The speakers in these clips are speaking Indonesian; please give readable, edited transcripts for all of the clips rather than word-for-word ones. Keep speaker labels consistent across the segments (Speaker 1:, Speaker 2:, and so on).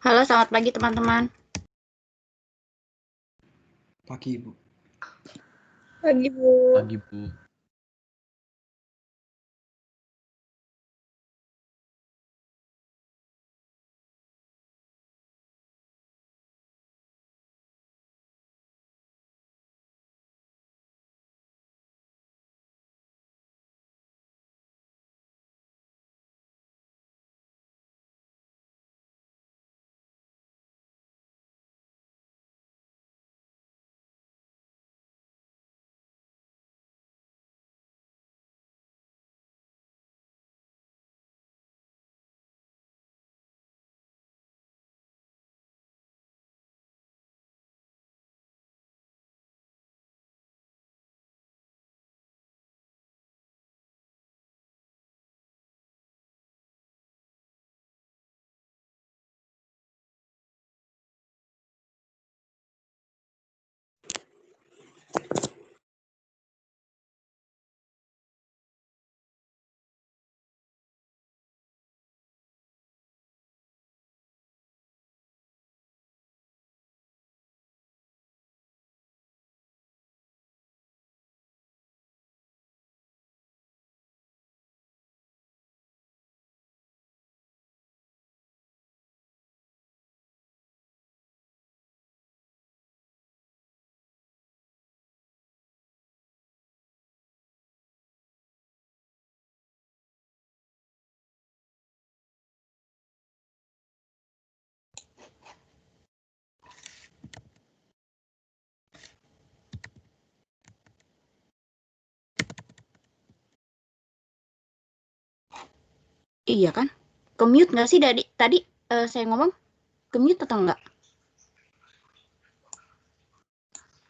Speaker 1: Halo, selamat pagi teman-teman.
Speaker 2: Pagi, Ibu.
Speaker 1: Pagi, Bu.
Speaker 3: Pagi, Bu.
Speaker 1: Iya kan? Ke-mute nggak sih tadi saya ngomong? Ke-mute atau enggak?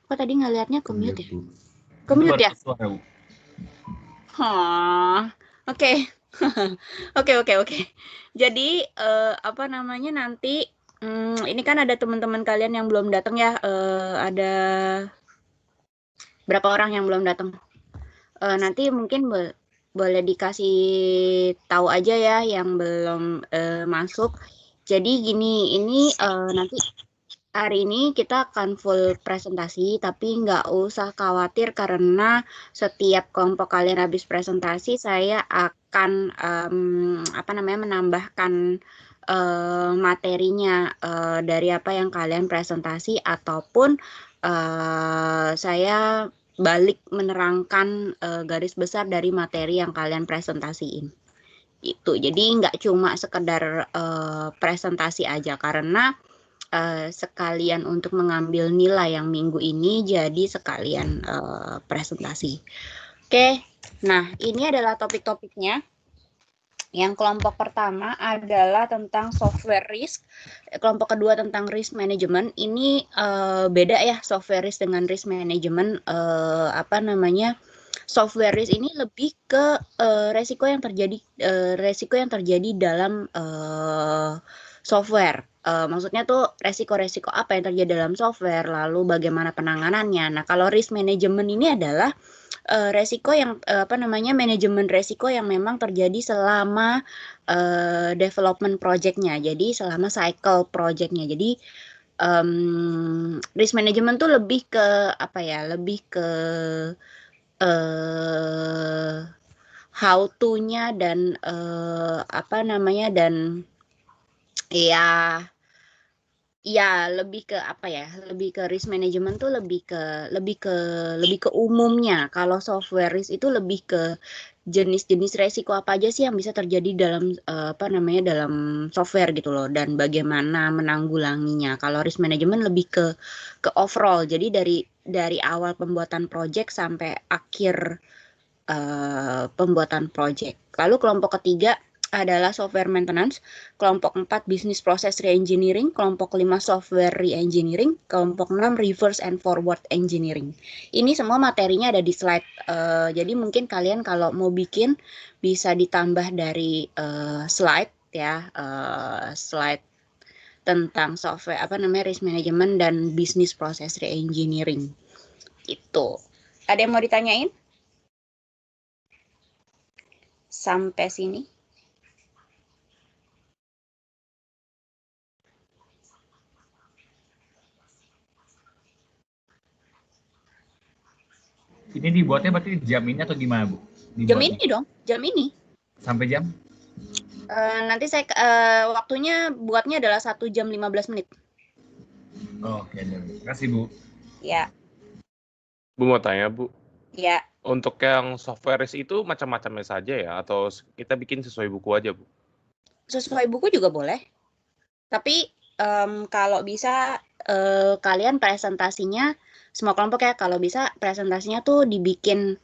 Speaker 1: Kok tadi ngelihatnya ke-mute ya? Ke-mute ya?
Speaker 3: Suara, Bu.
Speaker 1: Oke. Oke. Jadi, apa namanya, nanti, ini kan ada teman-teman kalian yang belum datang ya, ada berapa orang yang belum datang? Nanti mungkin boleh dikasih tahu aja ya yang belum masuk. Jadi gini, ini nanti hari ini kita akan full presentasi, tapi nggak usah khawatir karena setiap kelompok kalian habis presentasi, saya akan menambahkan materinya dari apa yang kalian presentasi ataupun saya balik menerangkan garis besar dari materi yang kalian presentasiin. Itu. Jadi nggak cuma sekedar presentasi aja karena sekalian untuk mengambil nilai yang minggu ini jadi sekalian presentasi. Oke. Nah, ini adalah topik-topiknya. Yang kelompok pertama adalah tentang software risk, kelompok kedua tentang risk management. Ini beda ya, software risk dengan risk management. Software risk ini lebih ke resiko yang terjadi dalam software. Maksudnya tuh resiko-resiko apa yang terjadi dalam software, lalu bagaimana penanganannya. Nah, kalau risk management ini adalah resiko yang manajemen resiko yang memang terjadi selama development project-nya. Jadi selama cycle project-nya. Jadi risk management tuh lebih ke apa ya? Lebih ke how to-nya dan lebih ke apa ya? Lebih ke risk management tuh lebih ke umumnya. Kalau software risk itu lebih ke jenis-jenis resiko apa aja sih yang bisa terjadi dalam dalam software gitu loh dan bagaimana menanggulanginya. Kalau risk management lebih ke overall. Jadi dari awal pembuatan project sampai akhir pembuatan project. Lalu kelompok ketiga adalah software maintenance, kelompok 4 business process re-engineering, kelompok 5 software re-engineering, kelompok 6 reverse and forward engineering. Ini semua materinya ada di slide. Jadi mungkin kalian kalau mau bikin bisa ditambah dari slide ya, slide tentang software risk management dan business process re-engineering. Itu. Ada yang mau ditanyain? Sampai sini.
Speaker 2: Ini dibuatnya berarti jam ini atau gimana, Bu?
Speaker 1: Jam ini dong, jam ini.
Speaker 2: Sampai jam?
Speaker 1: Nanti saya waktunya buatnya adalah 1 jam 15 menit.
Speaker 2: Oke, terima kasih, Bu.
Speaker 1: Ya.
Speaker 3: Bu mau tanya, Bu.
Speaker 1: Ya.
Speaker 3: Untuk yang software itu macam-macamnya saja ya, atau kita bikin sesuai buku aja, Bu?
Speaker 1: Sesuai buku juga boleh. Tapi kalau bisa kalian presentasinya semua kelompok ya, kalau bisa presentasinya tuh dibikin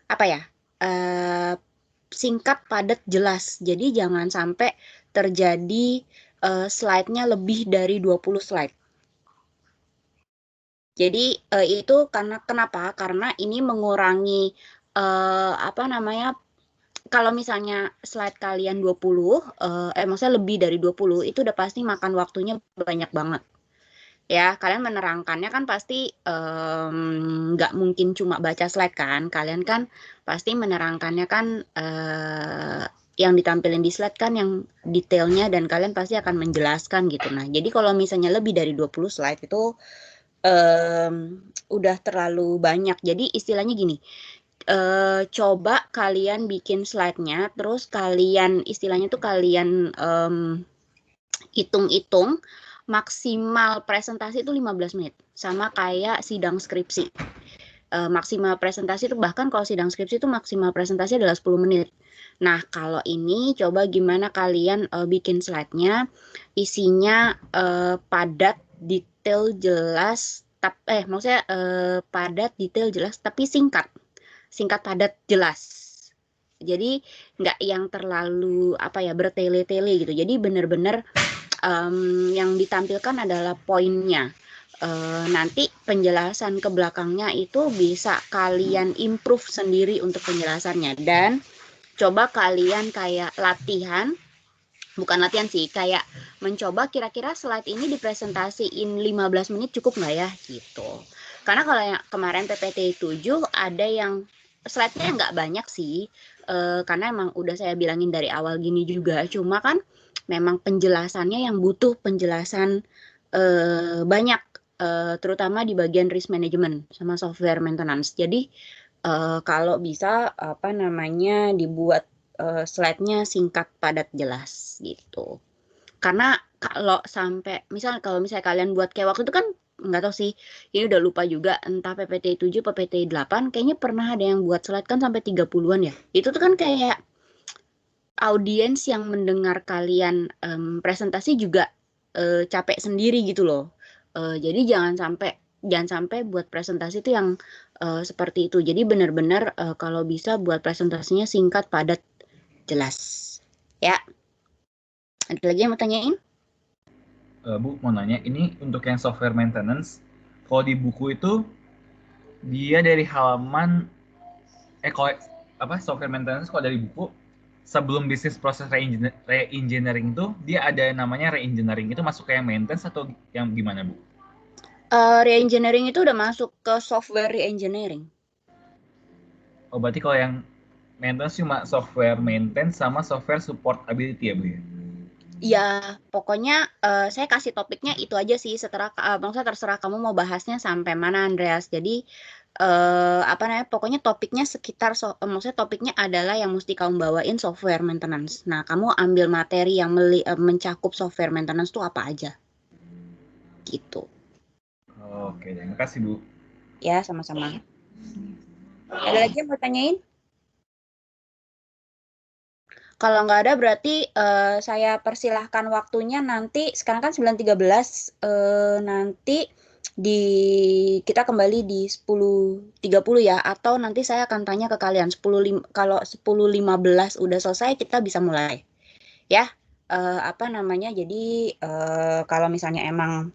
Speaker 1: apa ya? Singkat, padat, jelas. Jadi jangan sampai terjadi slide-nya lebih dari 20 slide. Jadi itu kenapa? Karena ini mengurangi kalau misalnya slide kalian 20, maksudnya lebih dari 20, itu udah pasti makan waktunya banyak banget. Ya, kalian menerangkannya kan pasti nggak mungkin cuma baca slide kan. Kalian kan pasti menerangkannya kan yang ditampilin di slide kan yang detailnya dan kalian pasti akan menjelaskan gitu. Nah, jadi kalau misalnya lebih dari 20 slide itu udah terlalu banyak. Jadi istilahnya gini, coba kalian bikin slide-nya, terus kalian istilahnya tuh kalian hitung-hitung maksimal presentasi itu 15 menit. Sama kayak sidang skripsi. Maksimal presentasi itu bahkan kalau sidang skripsi itu maksimal presentasi adalah 10 menit. Nah, kalau ini coba gimana kalian bikin slide-nya, isinya padat, detail, jelas, maksudnya padat, detail, jelas, tapi singkat. Singkat, padat, jelas. Jadi nggak yang terlalu bertele-tele gitu. Jadi benar-benar yang ditampilkan adalah poinnya. Nanti penjelasan ke belakangnya itu bisa kalian improve sendiri untuk penjelasannya. Dan coba kalian kayak latihan, bukan latihan sih, kayak mencoba kira-kira slide ini dipresentasiin 15 menit cukup nggak ya gitu. Karena kalau yang kemarin PPT 7 ada yang slide-nya nggak banyak sih, karena emang udah saya bilangin dari awal gini juga, cuma kan memang penjelasannya yang butuh penjelasan banyak, terutama di bagian risk management sama software maintenance. Jadi kalau bisa dibuat slide-nya singkat, padat, jelas gitu. Karena kalau misalnya kalian buat kayak waktu itu kan nggak tahu sih, ini udah lupa juga entah PPT 7 PPT 8 kayaknya pernah ada yang buat slide kan sampai 30-an ya. Itu tuh kan kayak audiens yang mendengar kalian presentasi juga capek sendiri gitu loh. Jadi jangan sampai buat presentasi itu yang seperti itu. Jadi benar-benar kalau bisa buat presentasinya singkat, padat, jelas. Ya. Ada lagi yang mau tanyain?
Speaker 2: Bu, mau nanya, ini untuk yang software maintenance, kalau di buku itu dia dari halaman software maintenance kalau dari buku sebelum bisnis proses re-engineering itu dia ada namanya re-engineering, itu masuk ke yang maintenance atau yang gimana, Bu?
Speaker 1: Re-engineering itu udah masuk ke software re-engineering.
Speaker 2: Oh, berarti kalau yang maintenance cuma software maintenance sama software support ability ya, Bu ya?
Speaker 1: Ya, pokoknya saya kasih topiknya itu aja sih. Maksudnya terserah kamu mau bahasnya sampai mana, Andreas. Jadi pokoknya topiknya maksudnya topiknya adalah yang mesti kamu bawain software maintenance. Nah, kamu ambil materi yang mencakup software maintenance tuh apa aja, gitu.
Speaker 2: Oke, terima kasih, Bu.
Speaker 1: Ya, sama-sama. Ada lagi yang mau tanyain? Kalau nggak ada berarti saya persilahkan waktunya nanti. Sekarang kan 9.13, nanti kita kembali di 10.30 ya, atau nanti saya akan tanya ke kalian kalau 10.15 udah selesai kita bisa mulai ya. Jadi kalau misalnya emang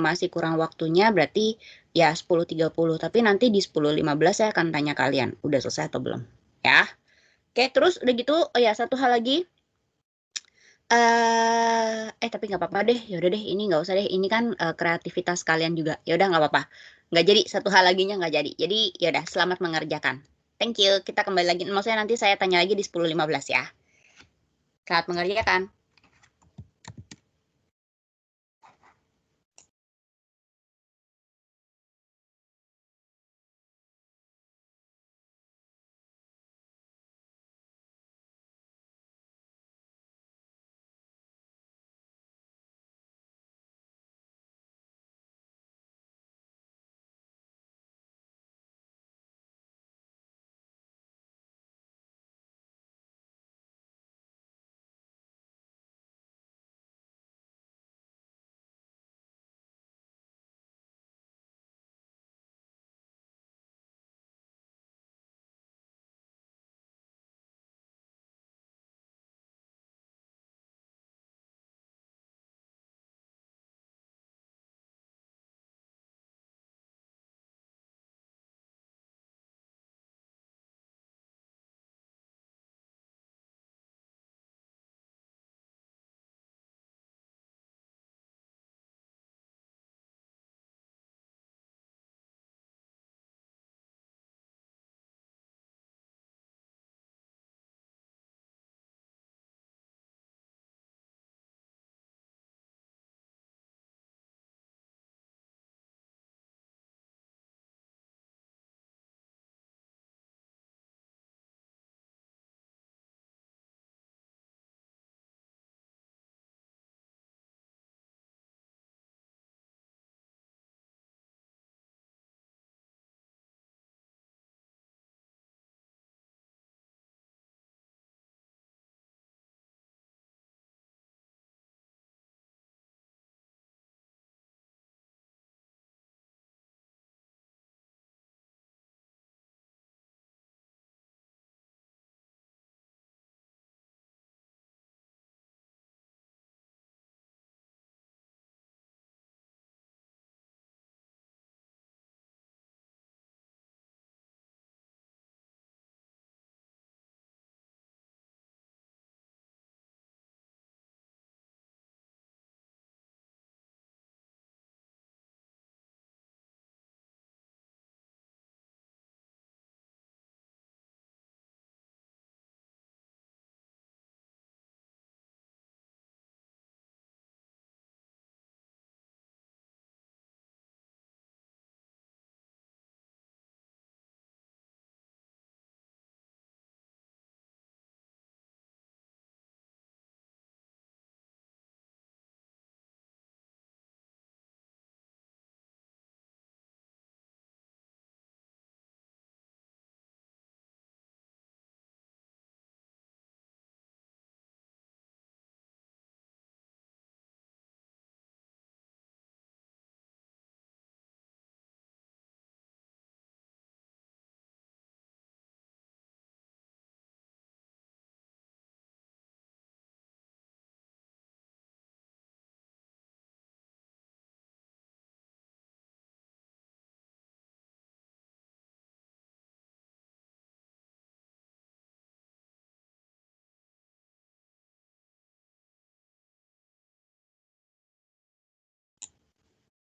Speaker 1: masih kurang waktunya berarti ya 10.30, tapi nanti di 10.15 saya akan tanya kalian udah selesai atau belum ya. Oke, terus udah gitu, oh ya satu hal lagi. Tapi nggak apa-apa deh, yaudah deh, ini nggak usah deh, ini kan kreativitas kalian juga. Yaudah nggak apa-apa, nggak jadi, satu hal laginya nggak jadi. Jadi yaudah, selamat mengerjakan. Thank you, kita kembali lagi, maksudnya nanti saya tanya lagi di 10.15 ya. Selamat mengerjakan.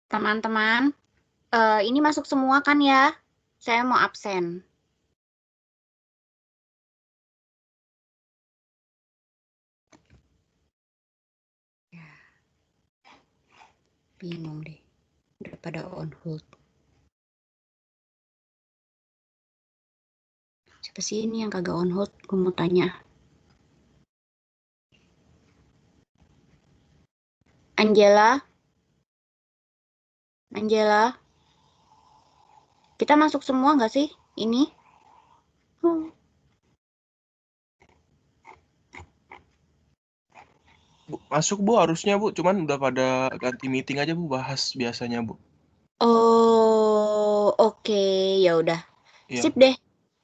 Speaker 1: Teman-teman, ini masuk semua kan ya? Saya mau absen. Ya, bingung deh. Udah pada on hold. Siapa sih ini yang kagak on hold? Gue mau tanya. Angela? Angela? Kita masuk semua nggak sih? Ini?
Speaker 4: Bu, masuk Bu harusnya Bu, cuman udah pada ganti meeting aja Bu, bahas biasanya Bu.
Speaker 1: Oh, oke. Ya udah.
Speaker 4: Iya.
Speaker 1: Sip deh.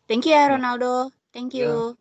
Speaker 1: Thank you ya,
Speaker 4: Iya.
Speaker 1: Ronaldo. Thank you.
Speaker 4: Iya.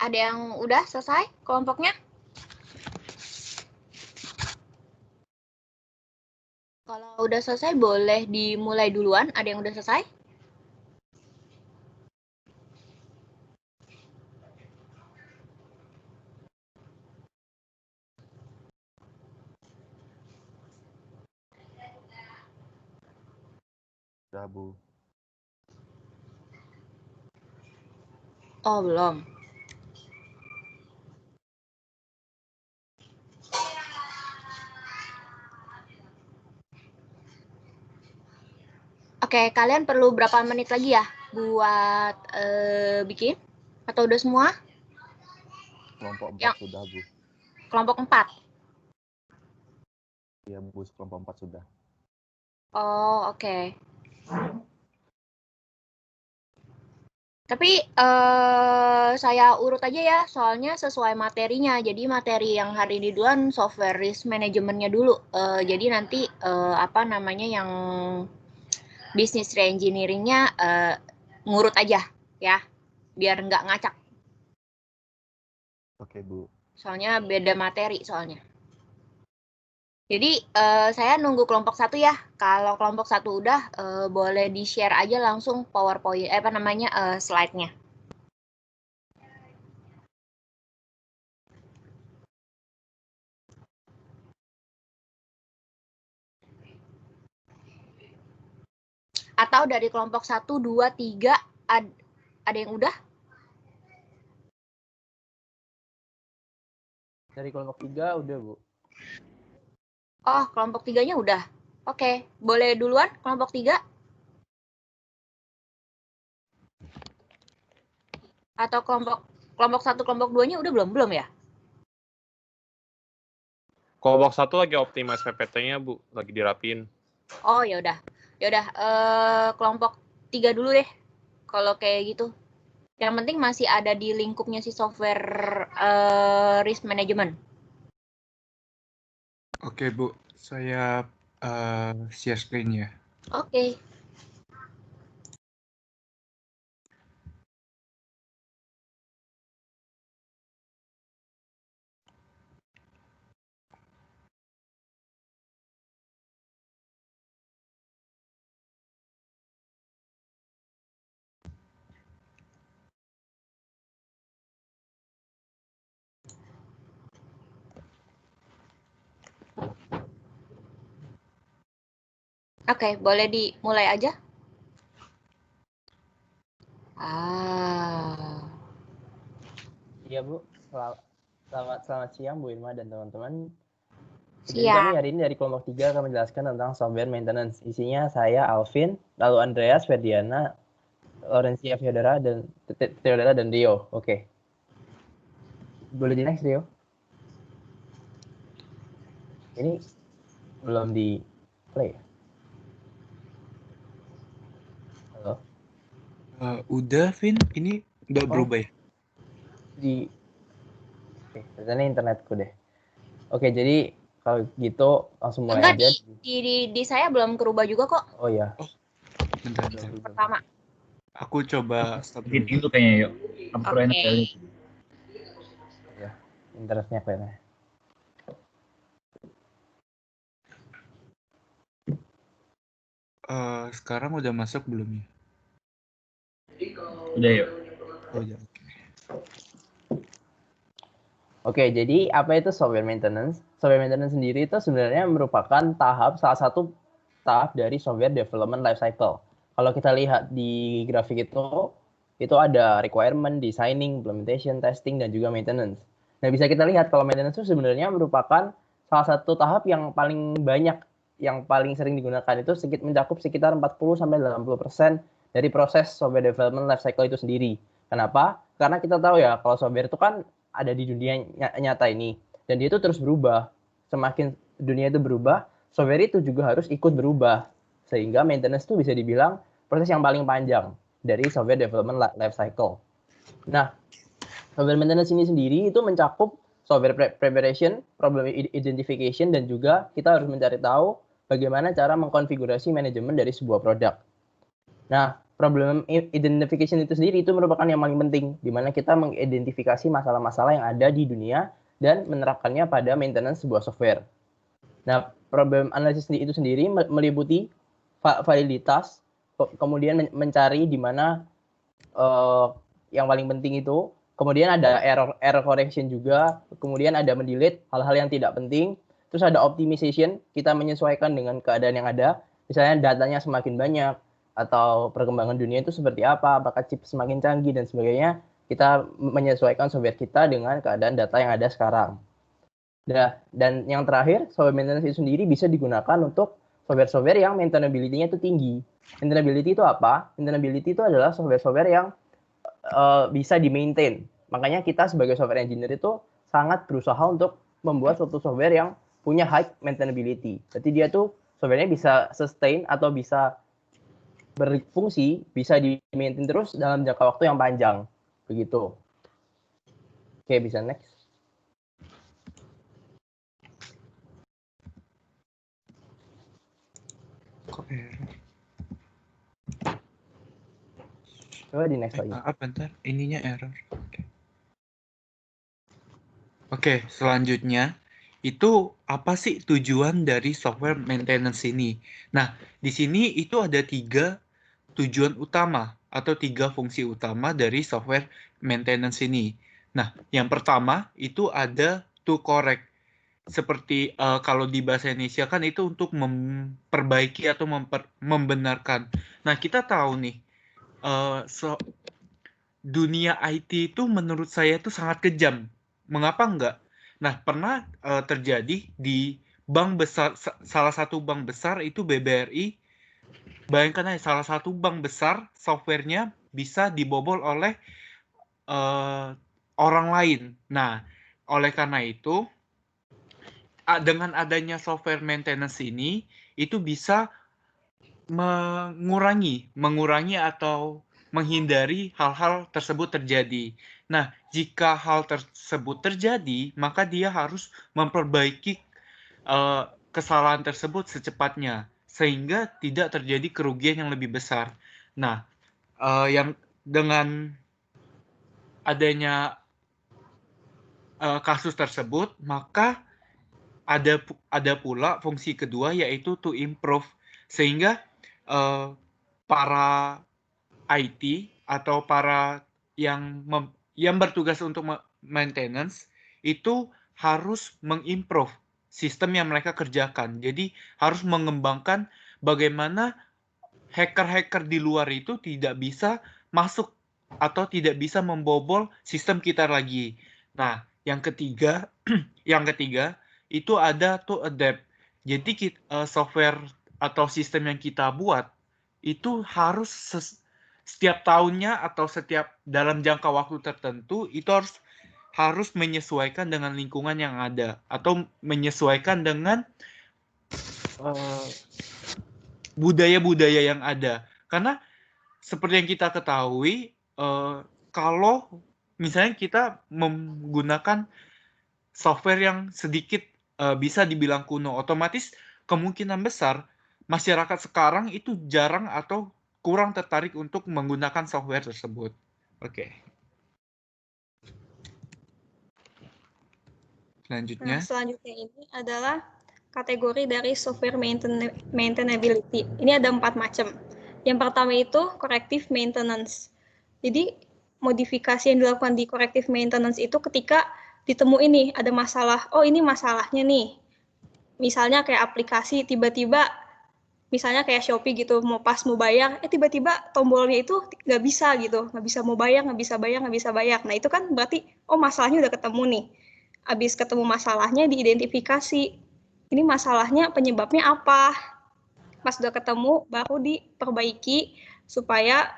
Speaker 5: Ada yang udah selesai kelompoknya? Kalau udah selesai boleh dimulai duluan. Ada yang udah selesai?
Speaker 6: Udah, Bu.
Speaker 5: Oh, belum. Oke, kalian perlu berapa menit lagi ya buat bikin? Atau udah semua?
Speaker 6: Kelompok 4
Speaker 5: Yang
Speaker 6: sudah, Bu.
Speaker 5: kelompok 4.
Speaker 6: Iya, Bu, kelompok 4 sudah.
Speaker 5: Oh, oke. Tapi saya urut aja ya, soalnya sesuai materinya. Jadi materi yang hari ini duluan software risk manajemennya dulu. Jadi nanti apa namanya yang business reengineering-nya ngurut aja ya, biar nggak ngacak.
Speaker 6: Oke, Bu.
Speaker 5: Soalnya beda materi soalnya. Jadi saya nunggu kelompok 1 ya. Kalau kelompok 1 udah boleh di-share aja langsung PowerPoint apa namanya slide-nya. Atau dari kelompok 1, 2, 3 ada yang udah?
Speaker 7: Dari kelompok 3 udah, Bu.
Speaker 5: Oh, kelompok 3-nya udah. Oke, boleh duluan kelompok 3? Atau kelompok 1, kelompok 2-nya udah belum ya?
Speaker 3: Kelompok 1 lagi optimize PPT-nya, Bu, lagi dirapiin.
Speaker 5: Oh, ya udah. Ya udah, kelompok 3 dulu deh. Kalau kayak gitu. Yang penting masih ada di lingkupnya si software risk management.
Speaker 8: Oke, Bu. Saya share screen ya.
Speaker 5: Oke. Oke, boleh dimulai aja.
Speaker 7: Iya, Bu. Selamat siang, Bu Irma dan teman-teman. Jadi
Speaker 5: Siap.
Speaker 7: kami hari ini dari kelompok 3 akan menjelaskan tentang software maintenance. Isinya saya, Alvin, lalu Andreas, Ferdiana, Laurencia Theodora, dan Rio. Oke. Boleh di next, Rio? Ini belum di play ya? Halo?
Speaker 8: Udah, Vin. Ini udah berubah ya?
Speaker 7: Oke, ternyata internetku deh. Oke, jadi kalau gitu langsung mulai
Speaker 5: Enggak,
Speaker 7: aja.
Speaker 5: di saya belum kerubah juga kok.
Speaker 7: Oh ya.
Speaker 8: Bentar.
Speaker 5: Pertama.
Speaker 8: Aku coba stop
Speaker 2: Bikin
Speaker 8: dulu.
Speaker 2: dulu kayaknya, yuk. Aku enak
Speaker 5: Oke.
Speaker 2: kali.
Speaker 7: Ya, internetnya kayaknya.
Speaker 8: Sekarang udah masuk belum ya?
Speaker 2: Udah, yuk.
Speaker 8: Oh, udah.
Speaker 7: Oke, jadi apa itu software maintenance? Software maintenance sendiri itu sebenarnya merupakan salah satu tahap dari software development lifecycle. Kalau kita lihat di grafik itu ada requirement, designing, implementation, testing, dan juga maintenance. Nah, bisa kita lihat kalau maintenance itu sebenarnya merupakan salah satu tahap yang paling banyak, yang paling sering digunakan itu mencakup sekitar 40-80% dari proses software development lifecycle itu sendiri. Kenapa? Karena kita tahu ya, kalau software itu kan ada di dunia nyata ini, dan dia itu terus berubah. Semakin dunia itu berubah, software itu juga harus ikut berubah, sehingga maintenance itu bisa dibilang proses yang paling panjang dari software development life cycle. Nah, software maintenance ini sendiri itu mencakup software preparation, problem identification, dan juga kita harus mencari tahu bagaimana cara mengkonfigurasi manajemen dari sebuah produk. Nah, problem identification itu sendiri itu merupakan yang paling penting, di mana kita mengidentifikasi masalah-masalah yang ada di dunia dan menerapkannya pada maintenance sebuah software. Nah, problem analisis itu sendiri meliputi validitas, kemudian mencari di mana yang paling penting itu, kemudian ada error correction juga, kemudian ada mendelete hal-hal yang tidak penting, terus ada optimization, kita menyesuaikan dengan keadaan yang ada, misalnya datanya semakin banyak, atau perkembangan dunia itu seperti apa, apakah chip semakin canggih dan sebagainya, kita menyesuaikan software kita dengan keadaan data yang ada sekarang. Dan yang terakhir, software maintenance itu sendiri bisa digunakan untuk software-software yang maintainability-nya itu tinggi. Maintainability itu apa? Maintainability itu adalah software-software yang bisa di-maintain. Makanya kita sebagai software engineer itu sangat berusaha untuk membuat suatu software yang punya high maintainability. Jadi dia tuh software-nya bisa sustain atau bisa berfungsi, bisa di-maintain terus dalam jangka waktu yang panjang. Begitu. Oke, bisa next.
Speaker 8: Kok error?
Speaker 7: Coba di next lagi.
Speaker 8: Maaf, bentar. Ininya error. Oke, selanjutnya itu apa sih tujuan dari software maintenance ini? Nah, di sini itu ada 3 tujuan utama atau 3 fungsi utama dari software maintenance ini. Nah, yang pertama itu ada to correct. Seperti kalau di bahasa Indonesia kan itu untuk memperbaiki atau membenarkan. Nah, kita tahu nih, dunia IT itu menurut saya itu sangat kejam. Mengapa enggak? Nah, pernah terjadi di bank besar, salah satu bank besar itu BBRI. Bayangkan aja, salah satu bank besar softwarenya bisa dibobol oleh orang lain. Nah, oleh karena itu, dengan adanya software maintenance ini, itu bisa mengurangi atau menghindari hal-hal tersebut terjadi. Nah, jika hal tersebut terjadi, maka dia harus memperbaiki kesalahan tersebut secepatnya, sehingga tidak terjadi kerugian yang lebih besar. Nah, yang dengan adanya kasus tersebut, maka ada pula fungsi kedua, yaitu to improve, sehingga para IT atau para yang bertugas untuk maintenance itu harus mengimprove sistem yang mereka kerjakan. Jadi harus mengembangkan bagaimana hacker-hacker di luar itu tidak bisa masuk atau tidak bisa membobol sistem kita lagi. Nah, yang ketiga itu ada to adapt. Jadi software atau sistem yang kita buat itu harus setiap tahunnya atau setiap dalam jangka waktu tertentu itu harus menyesuaikan dengan lingkungan yang ada atau menyesuaikan dengan budaya-budaya yang ada. Karena seperti yang kita ketahui, kalau misalnya kita menggunakan software yang sedikit bisa dibilang kuno, otomatis kemungkinan besar masyarakat sekarang itu jarang atau kurang tertarik untuk menggunakan software tersebut. Oke. Selanjutnya.
Speaker 9: Nah, selanjutnya ini adalah kategori dari software maintainability. Ini ada 4 macam. Yang pertama itu corrective maintenance. Jadi modifikasi yang dilakukan di corrective maintenance itu ketika ditemuin nih ada masalah. Oh, ini masalahnya nih. Misalnya kayak aplikasi tiba-tiba, misalnya kayak Shopee gitu, mau bayar, tiba-tiba tombolnya itu nggak bisa gitu, nggak bisa mau bayar, nggak bisa bayar. Nah, itu kan berarti, oh masalahnya udah ketemu nih. Habis ketemu masalahnya, diidentifikasi. Ini masalahnya penyebabnya apa? Pas udah ketemu, baru diperbaiki supaya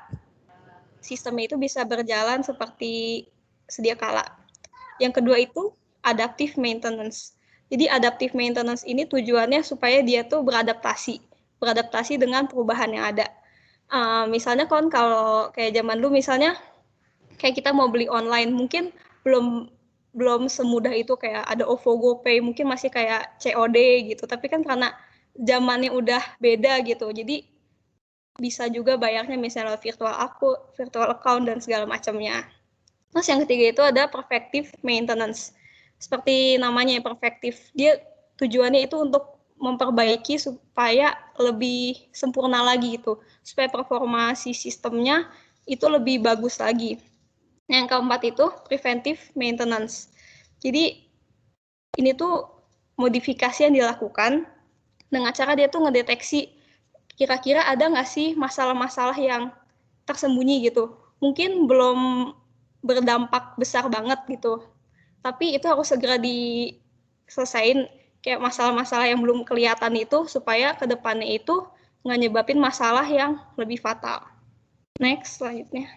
Speaker 9: sistemnya itu bisa berjalan seperti sedia kala. Yang kedua itu adaptive maintenance. Jadi adaptive maintenance ini tujuannya supaya dia tuh beradaptasi dengan perubahan yang ada. Misalnya kan kalau kayak zaman dulu misalnya kayak kita mau beli online mungkin belum semudah itu kayak ada OVO, GoPay, mungkin masih kayak COD gitu. Tapi kan karena zamannya udah beda gitu. Jadi bisa juga bayarnya misalnya virtual account dan segala macamnya. Terus yang ketiga itu ada preventive maintenance. Seperti namanya preventive, dia tujuannya itu untuk memperbaiki supaya lebih sempurna lagi gitu, supaya performa si sistemnya itu lebih bagus lagi. Yang keempat itu preventive maintenance. Jadi ini tuh modifikasi yang dilakukan dengan cara dia tuh ngedeteksi kira-kira ada nggak sih masalah-masalah yang tersembunyi gitu. Mungkin belum berdampak besar banget gitu, tapi itu harus segera diselesain kayak masalah-masalah yang belum kelihatan itu supaya kedepannya itu nggak nyebabin masalah yang lebih fatal. Next, selanjutnya.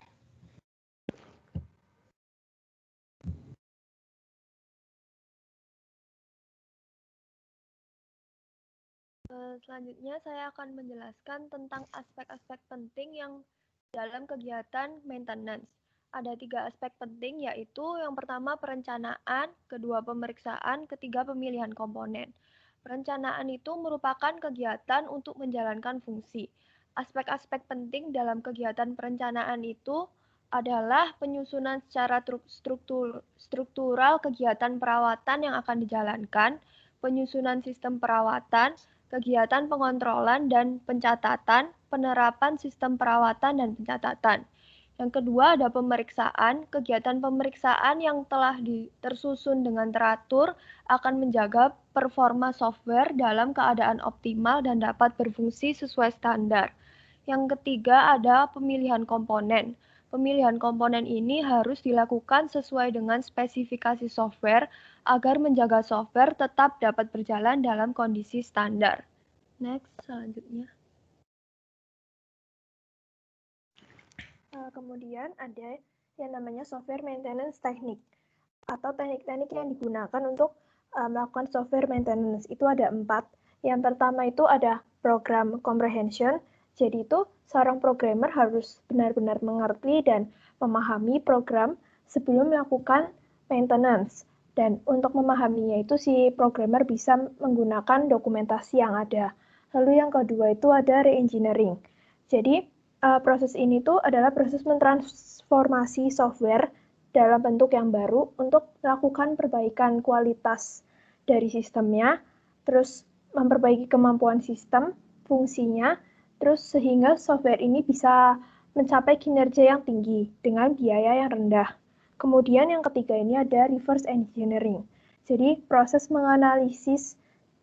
Speaker 10: Selanjutnya saya akan menjelaskan tentang aspek-aspek penting yang dalam kegiatan maintenance. Ada 3 aspek penting, yaitu yang pertama perencanaan, kedua pemeriksaan, ketiga pemilihan komponen. Perencanaan itu merupakan kegiatan untuk menjalankan fungsi. Aspek-aspek penting dalam kegiatan perencanaan itu adalah penyusunan secara struktural kegiatan perawatan yang akan dijalankan, penyusunan sistem perawatan, kegiatan pengontrolan dan pencatatan, penerapan sistem perawatan dan pencatatan. Yang kedua ada pemeriksaan. Kegiatan pemeriksaan yang telah tersusun dengan teratur akan menjaga performa software dalam keadaan optimal dan dapat berfungsi sesuai standar. Yang ketiga ada pemilihan komponen. Pemilihan komponen ini harus dilakukan sesuai dengan spesifikasi software agar menjaga software tetap dapat berjalan dalam kondisi standar. Next, selanjutnya. Kemudian ada yang namanya software maintenance technique atau teknik-teknik yang digunakan untuk melakukan software maintenance. Itu ada 4. Yang pertama itu ada program comprehension. Jadi itu seorang programmer harus benar-benar mengerti dan memahami program sebelum melakukan maintenance. Dan untuk memahaminya itu si programmer bisa menggunakan dokumentasi yang ada. Lalu yang kedua itu ada re-engineering. Jadi proses ini tuh adalah proses mentransformasi software dalam bentuk yang baru untuk melakukan perbaikan kualitas dari sistemnya, terus memperbaiki kemampuan sistem, fungsinya, terus sehingga software ini bisa mencapai kinerja yang tinggi dengan biaya yang rendah. Kemudian yang ketiga ini ada reverse engineering. Jadi proses menganalisis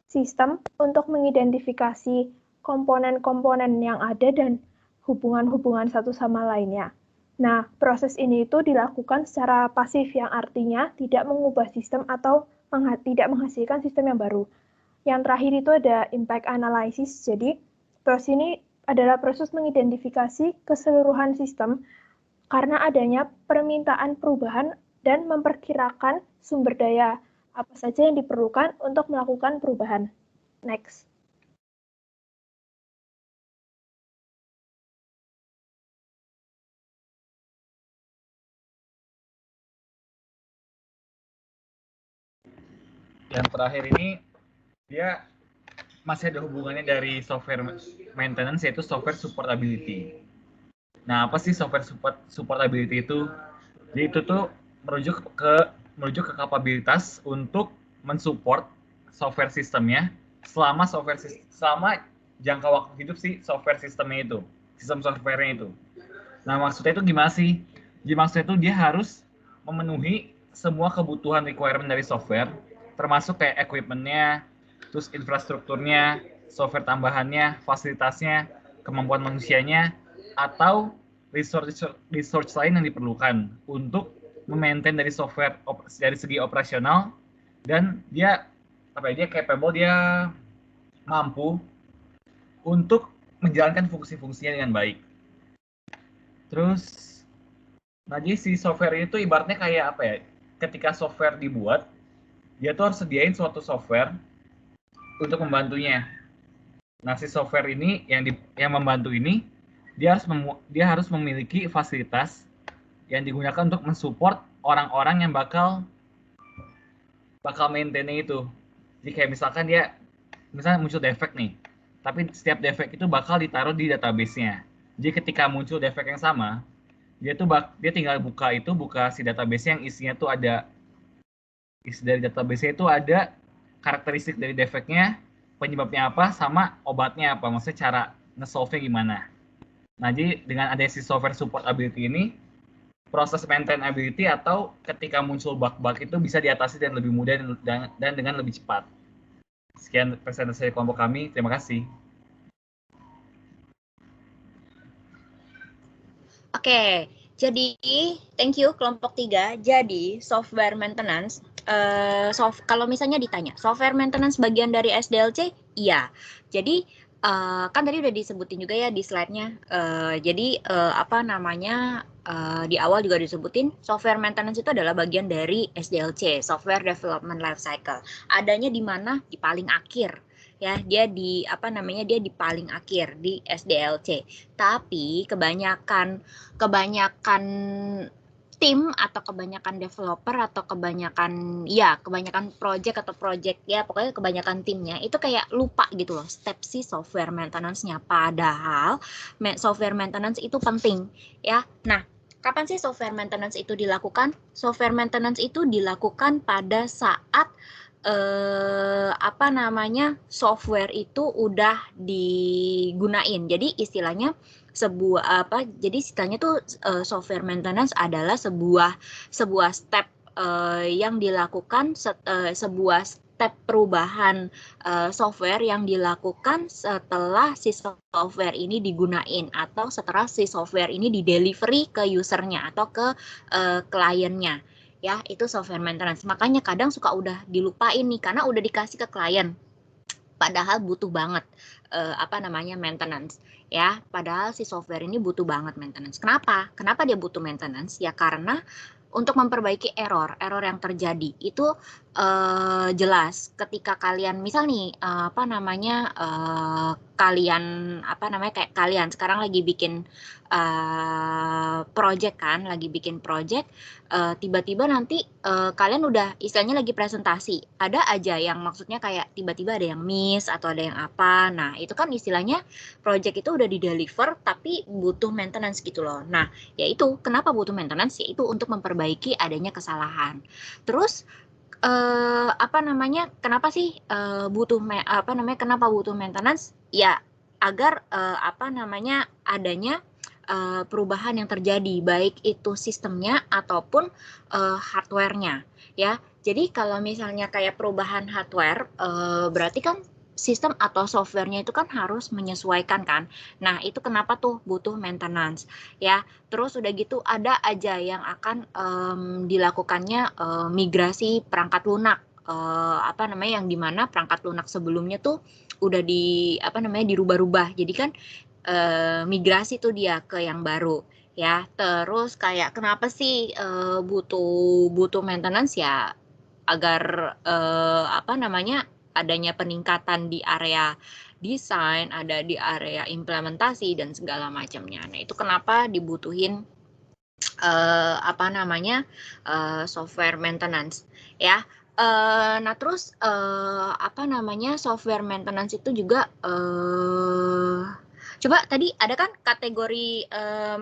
Speaker 10: sistem untuk mengidentifikasi komponen-komponen yang ada dan hubungan-hubungan satu sama lainnya. Nah, proses ini itu dilakukan secara pasif yang artinya tidak mengubah sistem atau tidak menghasilkan sistem yang baru. Yang terakhir itu ada impact analysis. Jadi, proses ini adalah proses mengidentifikasi keseluruhan sistem karena adanya permintaan perubahan dan memperkirakan sumber daya apa saja yang diperlukan untuk melakukan perubahan. Next.
Speaker 2: Yang terakhir ini dia masih ada hubungannya dari software maintenance, yaitu software supportability. Nah, apa sih software supportability itu? Jadi itu tuh merujuk ke kapabilitas untuk mensupport software sistemnya selama jangka waktu hidup si software sistemnya itu, sistem softwarenya itu. Nah, maksudnya itu gimana sih? Jadi maksudnya itu dia harus memenuhi semua kebutuhan requirement dari software, termasuk kayak equipment-nya, terus infrastrukturnya, software tambahannya, fasilitasnya, kemampuan manusianya, atau resource lain yang diperlukan untuk memaintain dari software dari segi operasional, dan dia capable, dia mampu untuk menjalankan fungsi-fungsinya dengan baik. Terus, nah jadi si software itu ibaratnya kayak apa ya? Ketika software dibuat, dia tuh harus sediain suatu software untuk membantunya. Nah, si software ini yang membantu ini, dia harus memiliki fasilitas yang digunakan untuk mensupport orang-orang yang bakal maintain itu. Jadi kayak misalnya muncul defect nih. tapi setiap defect itu bakal ditaruh di database-nya. Jadi ketika muncul defect yang sama, dia tinggal buka si database yang isinya tuh ada isi dari database itu ada karakteristik dari defect-nya, penyebabnya apa, sama obatnya apa, maksudnya cara nge-solve-nya gimana. Nah, jadi dengan ada si software support ability ini, proses maintainability atau ketika muncul bug-bug itu bisa diatasi dan lebih mudah dan dengan lebih cepat. Sekian presentasi kelompok kami, terima kasih.
Speaker 5: Oke, jadi thank you kelompok 3. Jadi software maintenance, kalau misalnya ditanya software maintenance bagian dari SDLC, iya. Jadi kan tadi udah disebutin juga ya di slide-nya. Jadi di awal juga disebutin software maintenance itu adalah bagian dari SDLC, Software Development Lifecycle. Adanya di mana? Di paling akhir. Ya, dia di paling akhir di SDLC. Tapi kebanyakan tim atau kebanyakan developer atau kebanyakan project ya, pokoknya kebanyakan timnya itu kayak lupa gitu loh step si software maintenance-nya, padahal software maintenance itu penting ya. Nah, kapan sih software maintenance itu dilakukan? Software maintenance itu dilakukan pada saat software itu udah digunain. Jadi istilahnya software maintenance adalah sebuah step yang dilakukan, sebuah step perubahan software yang dilakukan setelah si software ini digunain atau setelah si software ini di-delivery ke usernya atau ke kliennya. Ya, itu software maintenance. Makanya kadang suka udah dilupain nih karena udah dikasih ke klien. Padahal butuh banget maintenance ya. Padahal si software ini butuh banget maintenance. Kenapa? Kenapa dia butuh maintenance? Ya karena untuk memperbaiki error yang terjadi itu jelas ketika kalian misal nih kalian sekarang lagi bikin project kan, tiba-tiba nanti kalian udah istilahnya lagi presentasi, ada aja yang maksudnya kayak tiba-tiba ada yang miss atau ada yang apa. Nah, itu kan istilahnya project itu udah di-deliver tapi butuh maintenance gitu loh. Nah, yaitu kenapa butuh maintenance? Yaitu untuk memperbaiki adanya kesalahan. Terus kenapa sih kenapa butuh maintenance? Ya agar adanya perubahan yang terjadi, baik itu sistemnya ataupun hardware-nya ya. Jadi kalau misalnya kayak perubahan hardware, berarti kan sistem atau software-nya itu kan harus menyesuaikan kan. Nah, itu kenapa tuh butuh maintenance ya. Terus udah gitu ada aja yang akan dilakukannya migrasi perangkat lunak, yang dimana perangkat lunak sebelumnya tuh udah dirubah-rubah. Jadi kan migrasi tuh dia ke yang baru ya. Terus kayak kenapa sih butuh maintenance ya, agar adanya peningkatan di area desain, ada di area implementasi dan segala macamnya. Nah, itu kenapa dibutuhin software maintenance ya. Nah, terus software maintenance itu juga coba tadi ada kan kategori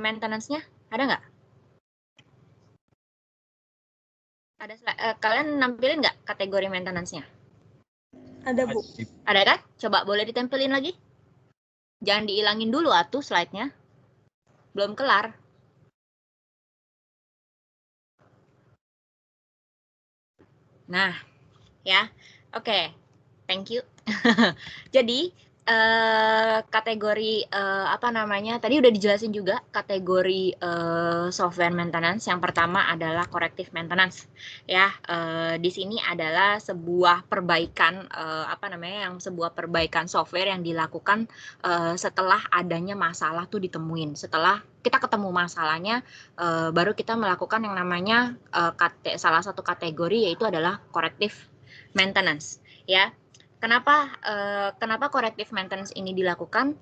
Speaker 5: maintenance-nya? Ada nggak? Ada kalian nampilin nggak kategori maintenance-nya?
Speaker 9: Ada, Bu.
Speaker 5: Ada kan? Coba boleh ditempelin lagi? Jangan diilangin dulu atuh slide-nya. Belum kelar. Nah, ya. Oke. Thank you. Jadi, kategori tadi udah dijelasin juga kategori software maintenance. Yang pertama adalah corrective maintenance ya. Di sini adalah sebuah perbaikan sebuah perbaikan software yang dilakukan setelah adanya masalah tuh ditemuin. Setelah kita ketemu masalahnya, baru kita melakukan yang namanya salah satu kategori, yaitu adalah corrective maintenance ya. Kenapa corrective maintenance ini dilakukan?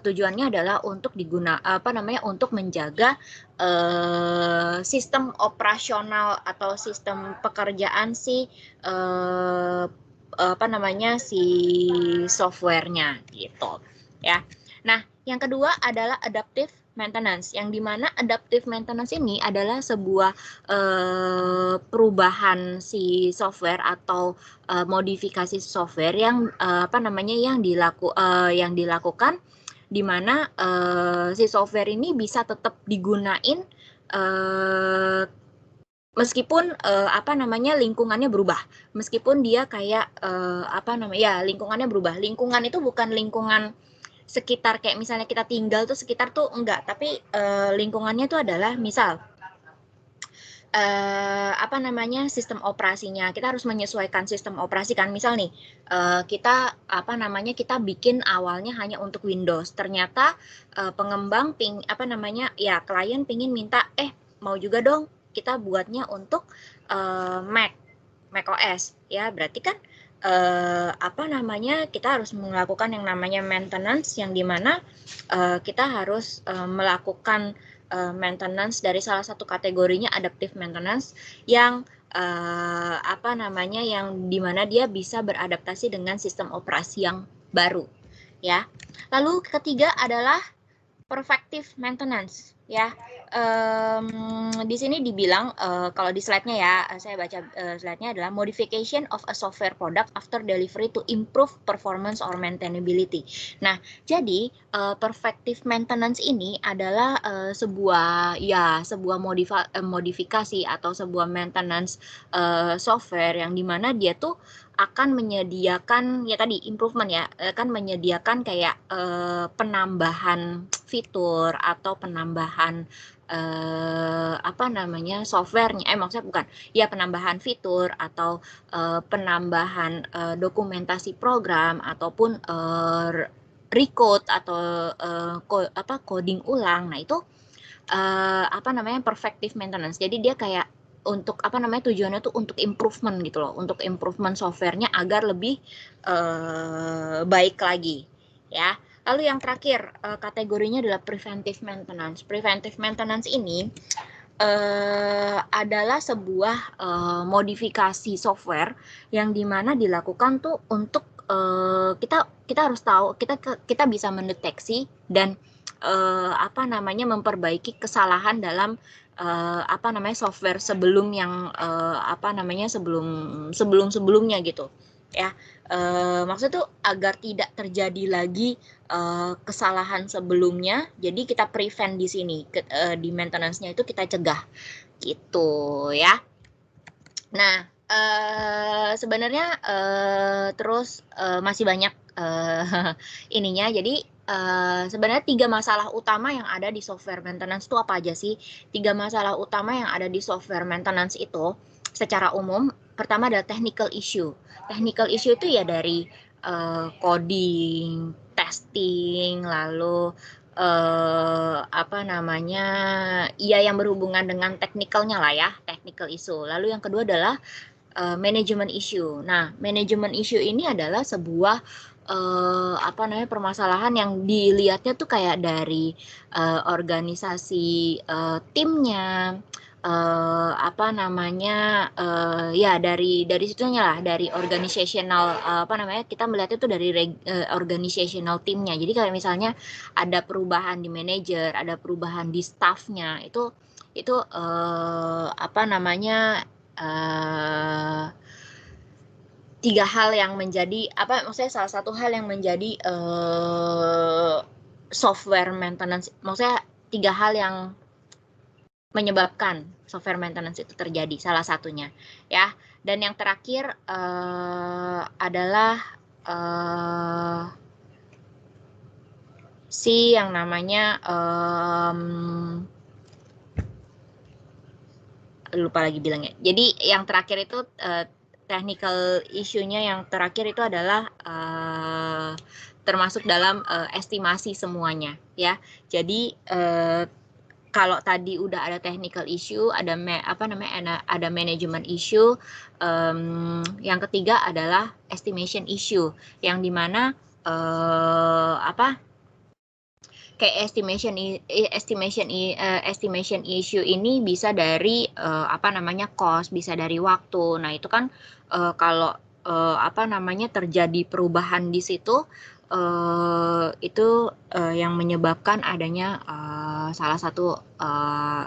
Speaker 5: Tujuannya adalah untuk untuk menjaga sistem operasional atau sistem pekerjaan si si softwarenya gitu ya. Nah, yang kedua adalah adaptive maintenance, yang dimana adaptive maintenance ini adalah sebuah perubahan si software atau modifikasi software yang yang dilakukan di mana si software ini bisa tetap digunain meskipun lingkungannya berubah, meskipun dia kayak lingkungannya berubah. Lingkungan itu bukan lingkungan sekitar kayak misalnya kita tinggal tuh sekitar tuh enggak, tapi lingkungannya tuh adalah misal sistem operasinya. Kita harus menyesuaikan sistem operasi kan. Misal nih kita bikin awalnya hanya untuk Windows. Ternyata pengembang klien pingin minta mau juga dong kita buatnya untuk Mac OS ya. Berarti kan kita harus melakukan yang namanya maintenance, yang dimana kita harus melakukan maintenance dari salah satu kategorinya adaptive maintenance yang yang dimana dia bisa beradaptasi dengan sistem operasi yang baru ya. Lalu ketiga adalah perfective maintenance ya. Di sini dibilang kalau di slide-nya ya, saya baca slide-nya adalah modification of a software product after delivery to improve performance or maintainability. Nah, jadi perfective maintenance ini adalah sebuah modifikasi atau sebuah maintenance software yang dimana dia tuh akan menyediakan ya tadi improvement ya, akan menyediakan kayak penambahan fitur atau penambahan softwarenya, penambahan fitur atau penambahan dokumentasi program ataupun recode atau coding ulang. Nah itu perfective maintenance. Jadi dia kayak untuk tujuannya tuh untuk improvement gitu loh, untuk improvement softwarenya agar lebih baik lagi ya. Lalu yang terakhir kategorinya adalah preventive maintenance. Preventive maintenance ini adalah sebuah modifikasi software yang dimana dilakukan tuh untuk kita harus tahu, kita bisa mendeteksi dan memperbaiki kesalahan dalam software sebelum yang sebelumnya gitu ya. Maksudnya tuh agar tidak terjadi lagi kesalahan sebelumnya, jadi kita prevent di sini di maintenance-nya itu kita cegah gitu ya. Nah sebenarnya terus masih banyak ininya. Jadi sebenarnya 3 masalah utama yang ada di software maintenance itu apa aja sih? 3 masalah utama yang ada di software maintenance itu secara umum, pertama adalah technical issue. Technical issue itu ya dari coding, testing, lalu yang berhubungan dengan technical-nya lah ya, technical issue. Lalu yang kedua adalah management issue. Nah, management issue ini adalah sebuah permasalahan yang dilihatnya tuh kayak dari organisasi timnya, dari situnya lah, dari organizational kita melihatnya tuh dari organizational timnya. Jadi kayak misalnya ada perubahan di manajer, ada perubahan di staffnya, itu salah satu hal yang menjadi software maintenance, maksudnya 3 hal yang menyebabkan software maintenance itu terjadi, salah satunya ya. Dan yang terakhir adalah yang namanya lupa lagi bilangnya. Jadi yang terakhir itu technical issue-nya yang terakhir itu adalah termasuk dalam estimasi semuanya ya. Jadi kalau tadi udah ada technical issue, ada ada management issue, yang ketiga adalah estimation issue, yang dimana kayak estimation issue ini bisa dari cost, bisa dari waktu. Nah itu kan kalau terjadi perubahan di situ, itu yang menyebabkan adanya salah satu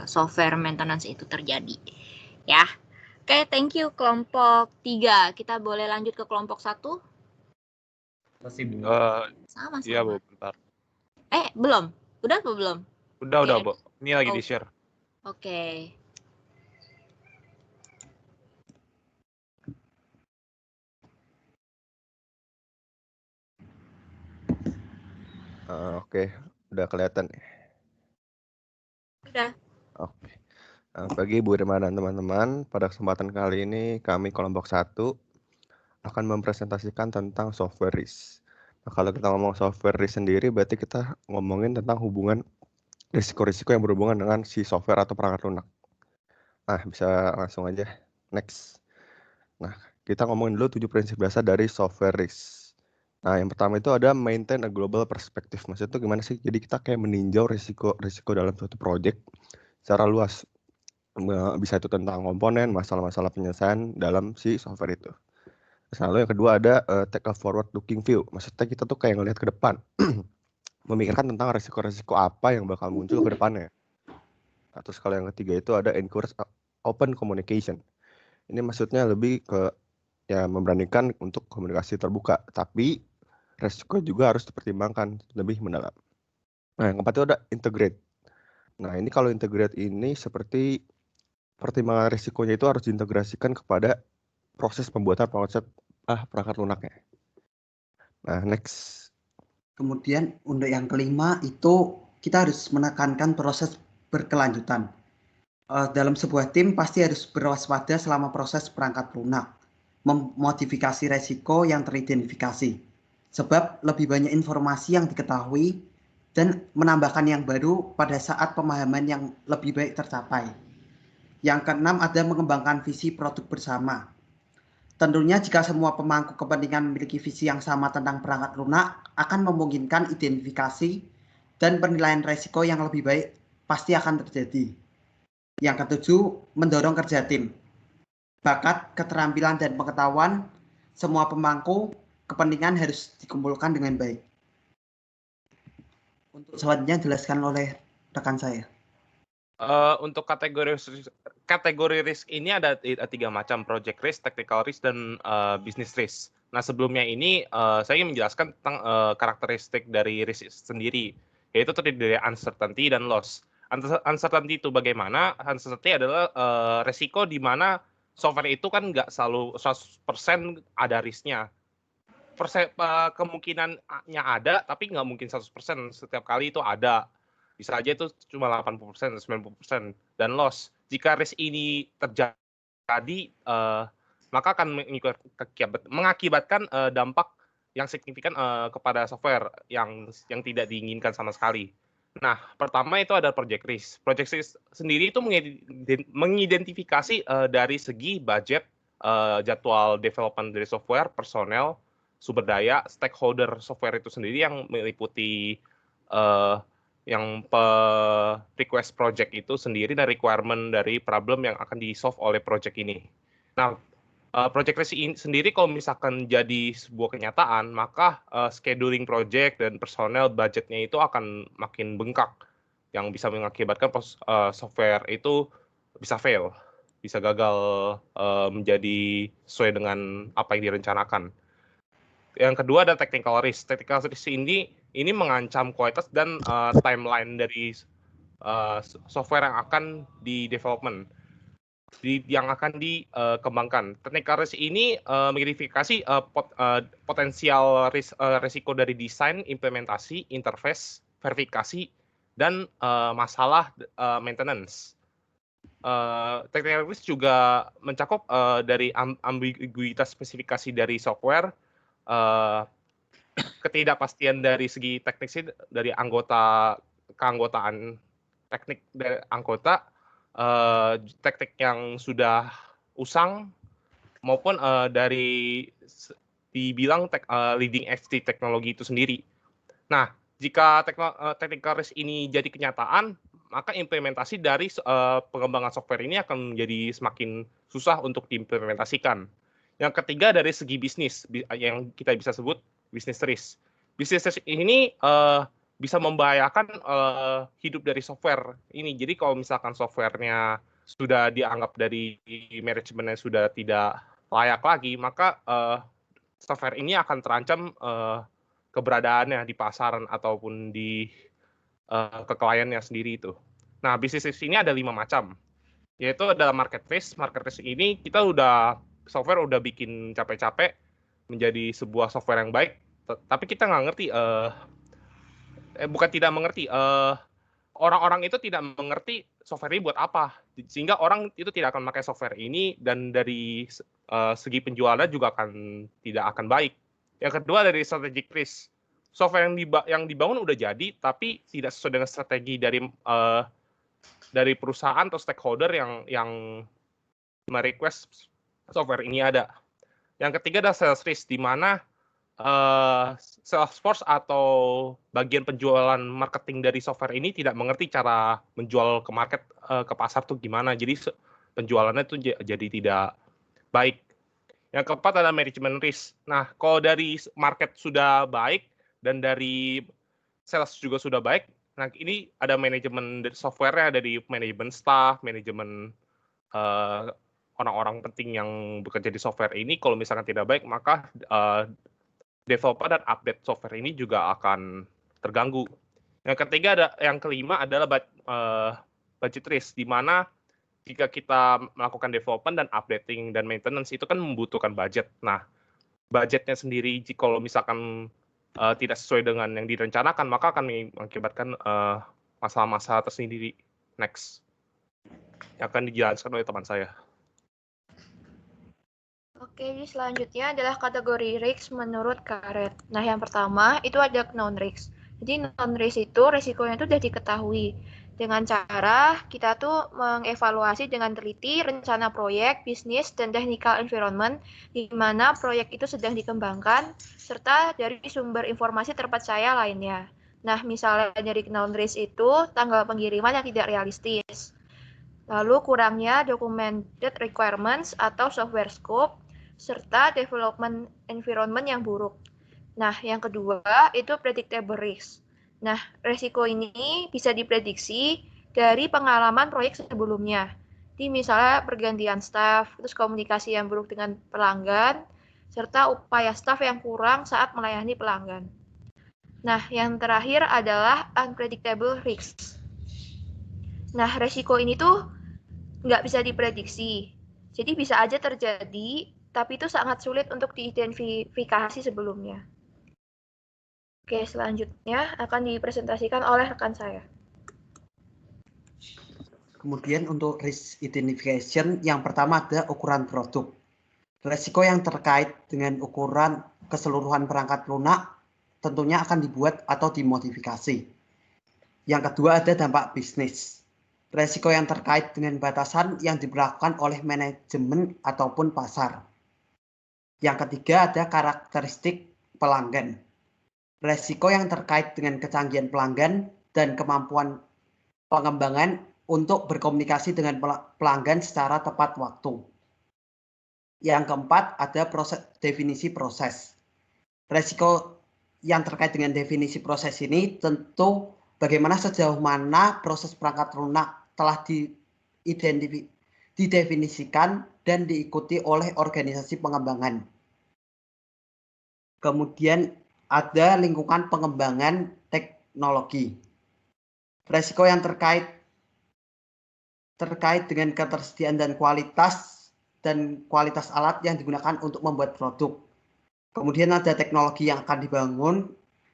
Speaker 5: software maintenance itu terjadi. Ya, oke, thank you kelompok 3. Kita boleh lanjut ke kelompok 1?
Speaker 2: Masih Bu.
Speaker 5: Sama-sama.
Speaker 3: Iya Bu, bentar.
Speaker 5: Belum? Udah apa belum?
Speaker 3: Udah Bu. Ini lagi
Speaker 5: Oh.
Speaker 3: di-share.
Speaker 5: Oke.
Speaker 6: Oke, udah kelihatan ya?
Speaker 5: Udah.
Speaker 6: Oke. Bagi Bu Irma dan teman-teman, pada kesempatan kali ini kami kelompok 1 akan mempresentasikan tentang software risk. Nah, kalau kita ngomong software risk sendiri, berarti kita ngomongin tentang hubungan risiko-risiko yang berhubungan dengan si software atau perangkat lunak. Nah, bisa langsung aja. Next. Nah, kita ngomongin dulu 7 prinsip dasar dari software risk. Nah, yang pertama itu ada maintain a global perspective. Maksudnya itu gimana sih? Jadi kita kayak meninjau risiko dalam suatu project secara luas. Bisa itu tentang komponen, masalah-masalah penyelesaian dalam si software itu. Lalu yang kedua ada take a forward looking view. Maksudnya kita tuh kayak ngelihat ke depan. Memikirkan tentang risiko-risiko apa yang bakal muncul ke depannya. Nah, terus kalau yang ketiga itu ada encourage open communication. Ini maksudnya lebih ke ya memberanikan untuk komunikasi terbuka, tapi resiko juga harus dipertimbangkan lebih mendalam. Nah, yang keempat itu ada integrate. Nah, ini kalau integrate ini seperti pertimbangan risikonya itu harus diintegrasikan kepada proses pembuatan perangkat lunaknya. Nah, next.
Speaker 11: Kemudian untuk yang kelima itu kita harus menekankan proses berkelanjutan. Dalam sebuah tim pasti harus berwaspada selama proses perangkat lunak, memodifikasi resiko yang teridentifikasi. Sebab lebih banyak informasi yang diketahui dan menambahkan yang baru pada saat pemahaman yang lebih baik tercapai. Yang keenam ada mengembangkan visi produk bersama. Tentunya jika semua pemangku kepentingan memiliki visi yang sama tentang perangkat lunak, akan memungkinkan identifikasi dan penilaian resiko yang lebih baik pasti akan terjadi. Yang ketujuh, mendorong kerja tim. Bakat, keterampilan, dan pengetahuan semua pemangku kepentingan harus dikumpulkan dengan baik. Untuk selanjutnya dijelaskan oleh rekan saya.
Speaker 3: Untuk kategori risk ini ada 3 macam, project risk, technical risk, dan business risk. Nah, sebelumnya ini saya ingin menjelaskan tentang karakteristik dari risk sendiri, yaitu terdiri dari uncertainty dan loss. Uncertainty itu bagaimana? Uncertainty adalah resiko di mana software itu kan nggak selalu 100% ada risknya. Kemungkinannya ada, tapi nggak mungkin 100%. Setiap kali itu ada. Bisa aja itu cuma 80%, 90%. Dan loss. Jika risk ini terjadi, maka akan mengakibatkan dampak yang signifikan kepada software yang tidak diinginkan sama sekali. Nah, pertama itu ada project risk. Project risk sendiri itu mengidentifikasi dari segi budget, jadwal development dari software, personel, sumber daya, stakeholder software itu sendiri yang meliputi yang request project itu sendiri dan requirement dari problem yang akan di-solve oleh project ini. Nah, project risk ini sendiri kalau misalkan jadi sebuah kenyataan, maka scheduling project dan personel budgetnya itu akan makin bengkak, yang bisa mengakibatkan software itu bisa fail, bisa gagal menjadi sesuai dengan apa yang direncanakan. Yang kedua ada technical risk. Technical risk ini mengancam kualitas dan timeline dari software yang akan di development, yang akan dikembangkan. Technical risk ini mengidentifikasi potensial risiko dari desain, implementasi, interface, verifikasi, dan masalah maintenance. Technical risk juga mencakup dari ambiguitas spesifikasi dari software, ketidakpastian dari segi teknis dari keanggotaan teknik dari anggota, teknik yang sudah usang maupun dari dibilang leading edge teknologi itu sendiri. Nah, jika technical risk ini jadi kenyataan, maka implementasi dari pengembangan software ini akan menjadi semakin susah untuk diimplementasikan. Yang ketiga dari segi bisnis, yang kita bisa sebut business risk. Business risk ini bisa membahayakan hidup dari software ini. Jadi kalau misalkan softwarenya sudah dianggap dari manajemennya sudah tidak layak lagi, maka software ini akan terancam keberadaannya di pasaran ataupun di ke kliennya sendiri itu. Nah, bisnis risk ini ada 5 macam, yaitu adalah market risk. Market risk ini kita software udah bikin capek-capek menjadi sebuah software yang baik, tapi kita nggak ngerti, bukan tidak mengerti, orang-orang itu tidak mengerti software ini buat apa, sehingga orang itu tidak akan pakai software ini, dan dari segi penjualannya juga tidak akan baik. Yang kedua dari strategic risk, software yang dibangun udah jadi, tapi tidak sesuai dengan strategi dari perusahaan atau stakeholder yang merequest software ini ada. Yang ketiga adalah sales risk, di mana sales force atau bagian penjualan marketing dari software ini tidak mengerti cara menjual ke market, ke pasar tuh gimana. Jadi penjualannya tuh jadi tidak baik. Yang keempat adalah management risk. Nah, kalau dari market sudah baik dan dari sales juga sudah baik, nah ini ada manajemen software-nya, dari manajemen staff, manajemen orang-orang penting yang bekerja di software ini. Kalau misalkan tidak baik, maka developer dan update software ini juga akan terganggu. Yang kelima adalah budget risk, di mana jika kita melakukan development dan updating dan maintenance itu kan membutuhkan budget. Nah, budgetnya sendiri kalau misalkan tidak sesuai dengan yang direncanakan, maka akan mengakibatkan masalah-masalah tersendiri. Next, yang akan dijelaskan oleh teman saya.
Speaker 5: Oke, jadi selanjutnya adalah kategori risk menurut Karet. Nah, yang pertama itu ada known risk. Jadi known risk itu resikonya itu sudah diketahui. Dengan cara kita tuh mengevaluasi dengan teliti rencana proyek, bisnis, dan technical environment di mana proyek itu sedang dikembangkan, serta dari sumber informasi terpercaya lainnya. Nah, misalnya dari known risk itu tanggal pengiriman yang tidak realistis. Lalu kurangnya documented requirements atau software scope, serta development environment yang buruk. Nah, yang kedua itu predictable risk. Nah, resiko ini bisa diprediksi dari pengalaman proyek sebelumnya. Di misalnya pergantian staff, terus komunikasi yang buruk dengan pelanggan, serta upaya staff yang kurang saat melayani pelanggan. Nah, yang terakhir adalah unpredictable risk. Nah, resiko ini tuh nggak bisa diprediksi. Jadi bisa aja terjadi, tapi itu sangat sulit untuk diidentifikasi sebelumnya. Oke, selanjutnya akan dipresentasikan oleh rekan saya.
Speaker 11: Kemudian untuk risk identification, yang pertama ada ukuran produk. Resiko yang terkait dengan ukuran keseluruhan perangkat lunak tentunya akan dibuat atau dimodifikasi. Yang kedua ada dampak bisnis. Resiko yang terkait dengan batasan yang diberlakukan oleh manajemen ataupun pasar. Yang ketiga ada karakteristik pelanggan. Resiko yang terkait dengan kecanggihan pelanggan dan kemampuan pengembangan untuk berkomunikasi dengan pelanggan secara tepat waktu. Yang keempat ada definisi proses. Resiko yang terkait dengan definisi proses ini tentu bagaimana sejauh mana proses perangkat lunak telah didefinisikan dan diikuti oleh organisasi pengembangan. Kemudian ada lingkungan pengembangan teknologi. Resiko yang terkait dengan ketersediaan dan kualitas alat yang digunakan untuk membuat produk. Kemudian ada teknologi yang akan dibangun,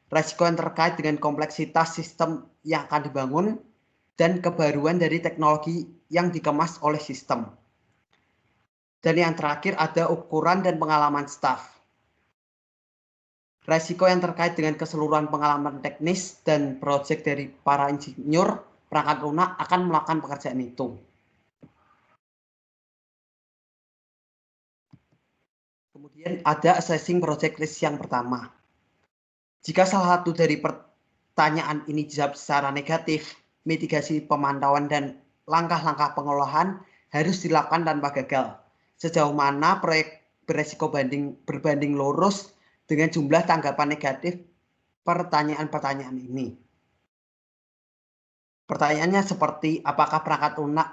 Speaker 11: resiko yang terkait dengan kompleksitas sistem yang akan dibangun, dan kebaruan dari teknologi yang dikemas oleh sistem. Dan yang terakhir ada ukuran dan pengalaman staf. Resiko yang terkait dengan keseluruhan pengalaman teknis dan proyek dari para insinyur perangkat lunak akan melakukan pekerjaan itu. Kemudian ada assessing project risk yang pertama. Jika salah satu dari pertanyaan ini dijawab secara negatif, mitigasi pemantauan dan langkah-langkah pengolahan harus dilakukan tanpa gagal. Sejauh mana proyek beresiko berbanding lurus dengan jumlah tanggapan negatif pertanyaan-pertanyaan ini. Pertanyaannya seperti apakah perangkat lunak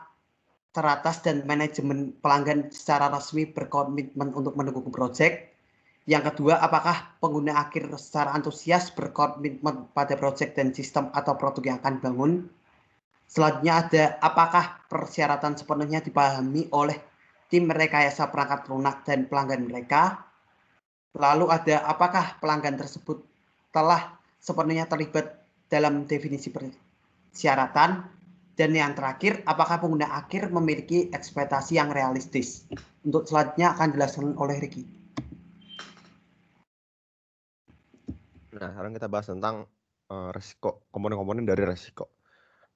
Speaker 11: teratas dan manajemen pelanggan secara resmi berkomitmen untuk mendukung proyek. Yang kedua, apakah pengguna akhir secara antusias berkomitmen pada proyek dan sistem atau produk yang akan dibangun. Selanjutnya ada apakah persyaratan sepenuhnya dipahami oleh tim rekayasa perangkat lunak dan pelanggan mereka. Lalu ada apakah pelanggan tersebut telah sepenuhnya terlibat dalam definisi persyaratan. Dan yang terakhir, apakah pengguna akhir memiliki ekspektasi yang realistis. Untuk selanjutnya akan dijelaskan oleh Ricky.
Speaker 6: Nah, sekarang kita bahas tentang resiko, komponen-komponen dari resiko.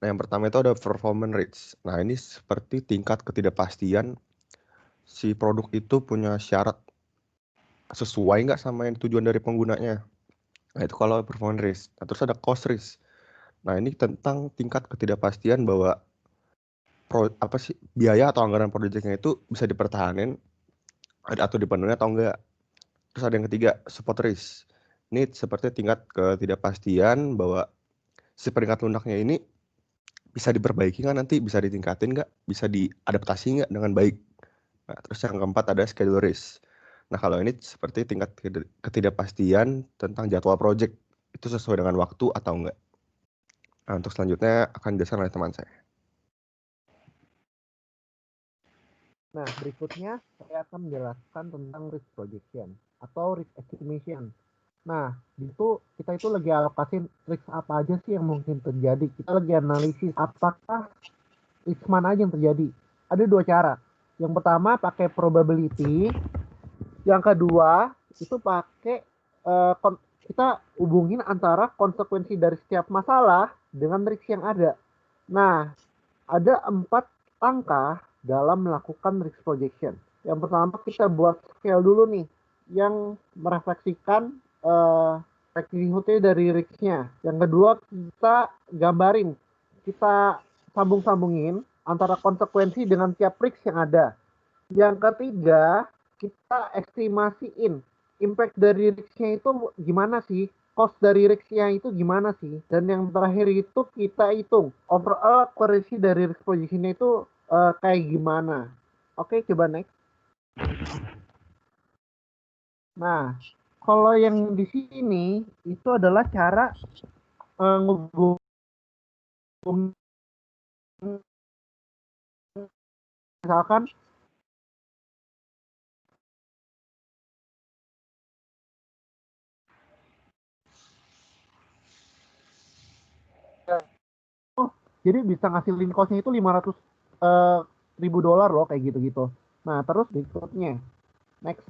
Speaker 6: Nah, yang pertama itu ada performance rates. Nah, ini seperti tingkat ketidakpastian si produk itu punya syarat sesuai nggak sama yang tujuan dari penggunanya. Nah, itu kalau performance risk. Nah, terus ada cost risk. Nah, ini tentang tingkat ketidakpastian bahwa biaya atau anggaran proyeknya itu bisa dipertahankan atau dipenuhi atau enggak. Terus ada yang ketiga, support risk. Ini seperti tingkat ketidakpastian bahwa si peringkat lunaknya ini bisa diperbaiki nggak nanti, bisa ditingkatin nggak, bisa diadaptasi nggak dengan baik. Nah, terus yang keempat ada schedule risk. Nah, kalau ini seperti tingkat ketidakpastian tentang jadwal proyek itu sesuai dengan waktu atau enggak. Nah, untuk selanjutnya akan dijelaskan oleh teman saya.
Speaker 12: Nah, berikutnya saya akan menjelaskan tentang risk projection atau risk estimation. Nah, kita itu lagi alokasi risk apa aja sih yang mungkin terjadi. Kita lagi analisis apakah risk mana aja yang terjadi. Ada dua cara. Yang pertama pakai probability. Yang kedua itu pakai kita hubungin antara konsekuensi dari setiap masalah dengan risk yang ada. Nah, ada 4 langkah dalam melakukan risk projection. Yang pertama kita buat scale dulu nih yang merefleksikan likelihood-nya dari risk-nya. Yang kedua kita gambarin, kita sambung-sambungin antara konsekuensi dengan tiap risk yang ada. Yang ketiga kita estimasiin impact dari risk-nya itu gimana sih, cost dari risk-nya itu gimana sih, dan yang terakhir itu kita hitung overall accuracy dari risk projection-nya itu kayak gimana. Oke, coba next. Nah, kalau yang di sini itu adalah cara ngehubungin misalkan jadi bisa ngasilin cost-nya itu $500.000 loh kayak gitu-gitu. Nah, terus berikutnya next.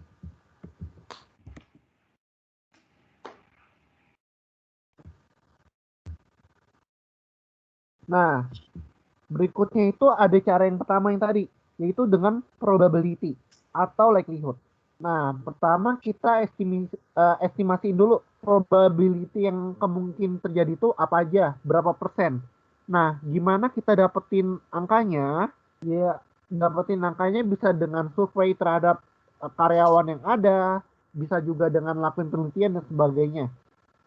Speaker 12: Nah, berikutnya itu ada cara yang pertama yang tadi, yaitu dengan probability atau likelihood. Nah, pertama kita estimasiin dulu probability yang kemungkinan terjadi itu apa aja, berapa persen. Nah, gimana kita dapetin angkanya? Ya, dapetin angkanya bisa dengan survei terhadap karyawan yang ada, bisa juga dengan lakuin penelitian dan sebagainya.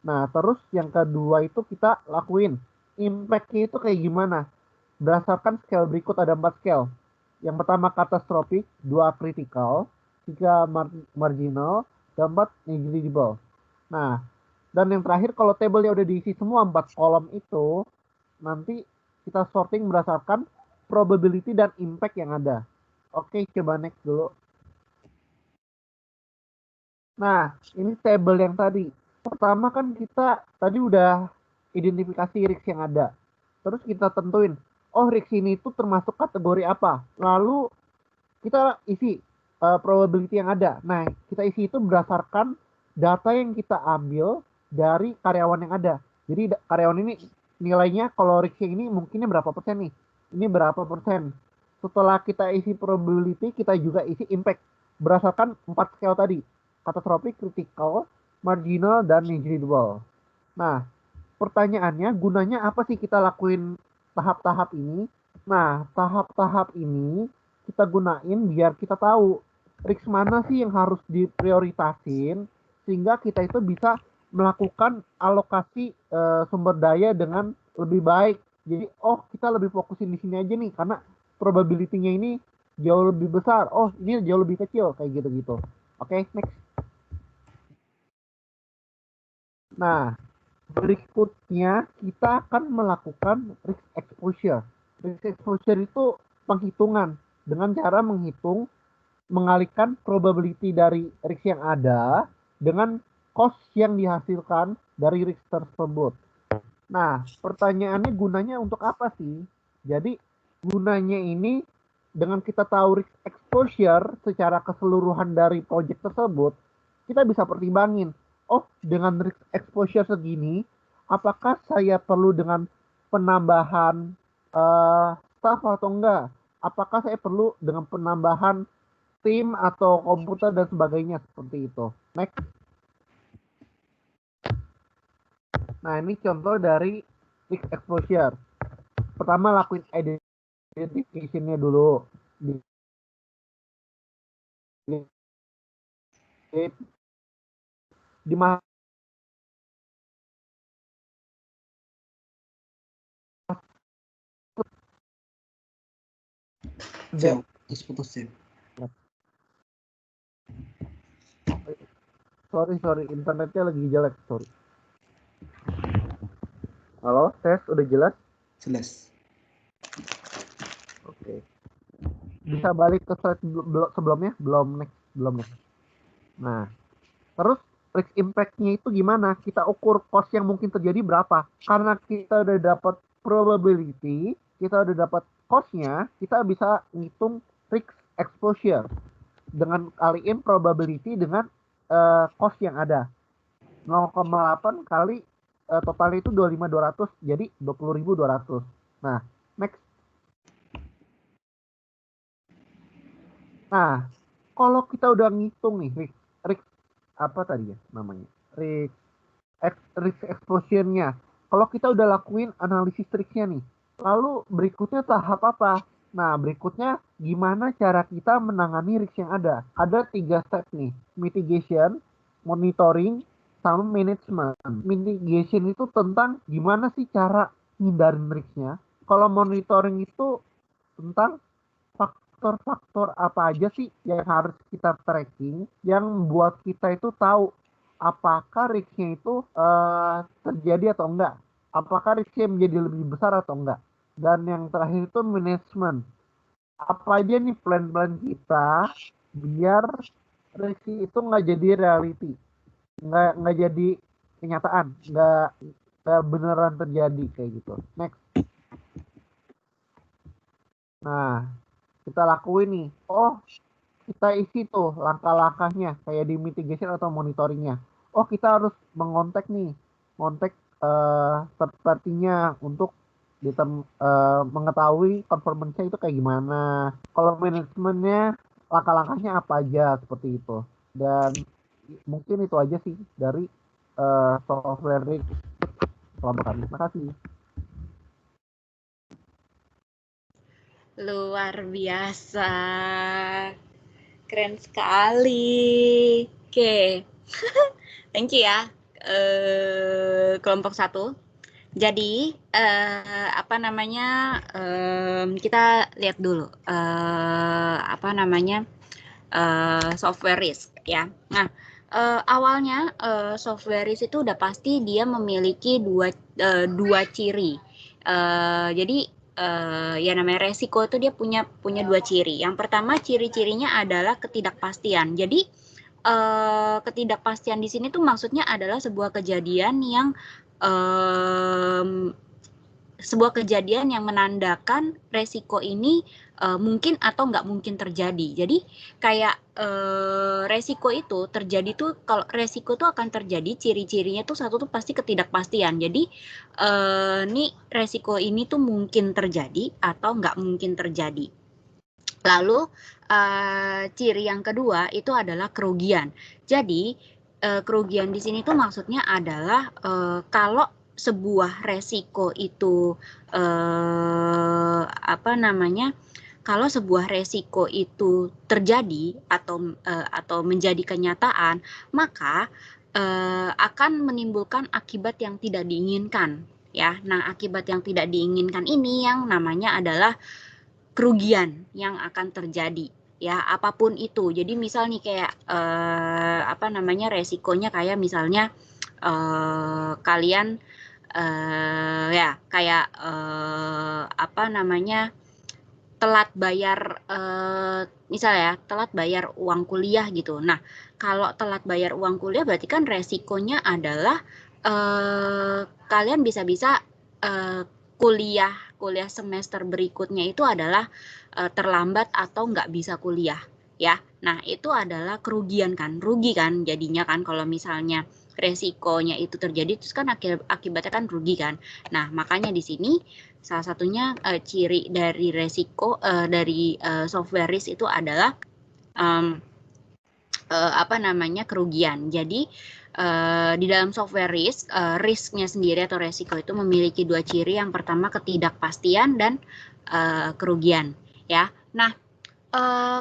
Speaker 12: Nah, terus yang kedua itu kita lakuin impact-nya itu kayak gimana? Berdasarkan scale berikut ada 4 scale. Yang pertama catastrophic, 2 critical, 3 marginal, dan 4 negligible. Nah, dan yang terakhir kalau table-nya udah diisi semua 4 kolom itu, nanti kita sorting berdasarkan probability dan impact yang ada. Oke, coba next dulu. Nah, ini table yang tadi. Pertama kan kita tadi udah identifikasi risk yang ada. Terus kita tentuin, oh risk ini itu termasuk kategori apa. Lalu kita isi probability yang ada. Nah, kita isi itu berdasarkan data yang kita ambil dari karyawan yang ada. Jadi karyawan ini nilainya kalau risk ini mungkinnya berapa persen nih. Ini berapa persen. Setelah kita isi probability, kita juga isi impact. Berdasarkan 4 scale tadi. Catastrophic, critical, marginal, dan negligible. Nah, pertanyaannya gunanya apa sih kita lakuin tahap-tahap ini? Nah, tahap-tahap ini kita gunain biar kita tahu risk mana sih yang harus diprioritasin sehingga kita itu bisa melakukan alokasi sumber daya dengan lebih baik. Jadi kita lebih fokusin di sini aja nih karena probability-nya ini jauh lebih besar. Ini jauh lebih kecil kayak gitu-gitu. Oke, next. Nah, berikutnya kita akan melakukan risk exposure. Risk exposure itu penghitungan dengan cara mengalihkan probability dari risk yang ada dengan cost yang dihasilkan dari risk tersebut. Nah, pertanyaannya gunanya untuk apa sih? Jadi, gunanya ini dengan kita tahu risk exposure secara keseluruhan dari project tersebut, kita bisa pertimbangin, dengan risk exposure segini, apakah saya perlu dengan penambahan staff atau enggak? Apakah saya perlu dengan penambahan tim atau komputer dan sebagainya seperti itu. Next. Nah, ini contoh dari risk exposure. Pertama lakuin identification-nya dulu. Di mana
Speaker 11: putus.
Speaker 12: Sorry, internetnya lagi jelek, sorry. Halo, tes udah jelas?
Speaker 11: Jelas.
Speaker 12: Oke. Bisa balik ke slide sebelumnya? Belum next. Nah, terus risk impact-nya itu gimana? Kita ukur cost yang mungkin terjadi berapa? Karena kita udah dapat probability, kita udah dapat cost-nya, kita bisa ngitung risk exposure dengan kaliin probability dengan cost yang ada. 0,8 kali totalnya itu 25.200, jadi 20.200. Nah, next. Nah, kalau kita udah ngitung nih risk apa tadi ya namanya? Risk exposure-nya. Kalau kita udah lakuin analisis risk-nya nih. Lalu berikutnya tahap apa? Nah, berikutnya gimana cara kita menangani risk yang ada? Ada 3 step nih. Mitigation, monitoring, sama management. Mitigation itu tentang gimana sih cara hindarin risk-nya. Kalau monitoring itu tentang faktor-faktor apa aja sih yang harus kita tracking yang membuat kita itu tahu apakah risk-nya itu terjadi atau enggak. Apakah risk-nya menjadi lebih besar atau enggak. Dan yang terakhir itu management. Apa aja nih plan-plan kita biar risk itu nggak jadi reality. Nggak jadi kenyataan, nggak beneran terjadi kayak gitu. Next. Nah, kita lakuin nih. Kita isi tuh langkah-langkahnya kayak di mitigation atau monitoringnya. Kita harus mengontak third party-nya untuk mengetahui performance-nya itu kayak gimana. Kalau manajemennya langkah-langkahnya apa aja seperti itu. Dan mungkin itu aja sih dari software risk kelompok kami. Terima kasih.
Speaker 1: Luar biasa. Keren sekali. Oke. Thank you ya. Kelompok 1. Jadi kita lihat dulu software risk ya. Nah, awalnya software risk itu udah pasti dia memiliki dua ciri. Jadi ya namanya resiko itu dia punya 2 ciri. Yang pertama ciri-cirinya adalah ketidakpastian. Jadi ketidakpastian di sini tuh maksudnya adalah sebuah kejadian yang menandakan resiko ini mungkin atau nggak mungkin terjadi. Jadi kayak resiko itu terjadi tuh, kalau resiko tuh akan terjadi, ciri-cirinya tuh satu tuh pasti ketidakpastian. Jadi nih resiko ini tuh mungkin terjadi atau nggak mungkin terjadi. Lalu ciri yang kedua itu adalah kerugian. Jadi kerugian di sini tuh maksudnya adalah kalau sebuah resiko itu kalau sebuah resiko itu terjadi atau menjadi kenyataan, maka akan menimbulkan akibat yang tidak diinginkan, ya. Nah, akibat yang tidak diinginkan ini yang namanya adalah kerugian yang akan terjadi, ya, apapun itu. Jadi misal nih kayak resikonya kayak misalnya kalian ya kayak telat bayar misalnya telat bayar uang kuliah gitu. Nah, kalau telat bayar uang kuliah berarti kan resikonya adalah kalian bisa-bisa kuliah semester berikutnya itu adalah terlambat atau nggak bisa kuliah, ya. Nah, itu adalah kerugian kan, rugi kan jadinya kan kalau misalnya resikonya itu terjadi, terus kan akibatnya kan rugi kan. Nah, makanya di sini salah satunya ciri dari resiko dari software risk itu adalah kerugian. Jadi di dalam software risk, risknya sendiri atau resiko itu memiliki dua ciri. Yang pertama ketidakpastian dan kerugian, ya. Nah,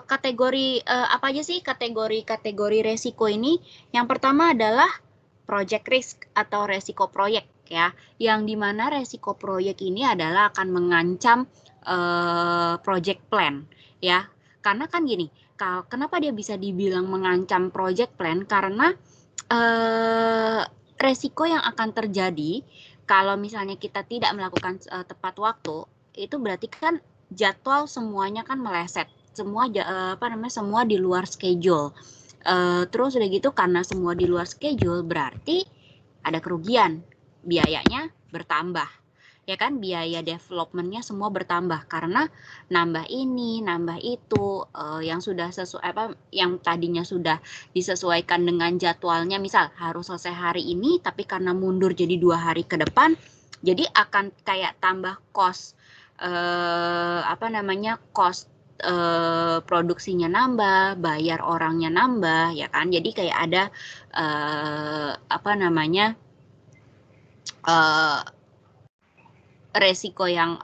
Speaker 1: kategori apa aja sih kategori resiko ini? Yang pertama adalah project risk atau resiko proyek, ya, yang dimana resiko proyek ini adalah akan mengancam project plan, ya. Karena kan gini, kenapa dia bisa dibilang mengancam project plan? Karena resiko yang akan terjadi kalau misalnya kita tidak melakukan tepat waktu, itu berarti kan jadwal semuanya kan meleset, semua semua di luar schedule. Terus udah gitu karena semua di luar schedule berarti ada kerugian, biayanya bertambah, ya kan, biaya developmentnya semua bertambah karena nambah ini, nambah itu, yang sudah yang tadinya sudah disesuaikan dengan jadwalnya, misal harus selesai hari ini, tapi karena mundur jadi 2 hari ke depan, jadi akan kayak tambah cost, cost produksinya nambah, bayar orangnya nambah, ya kan. Jadi kayak ada resiko yang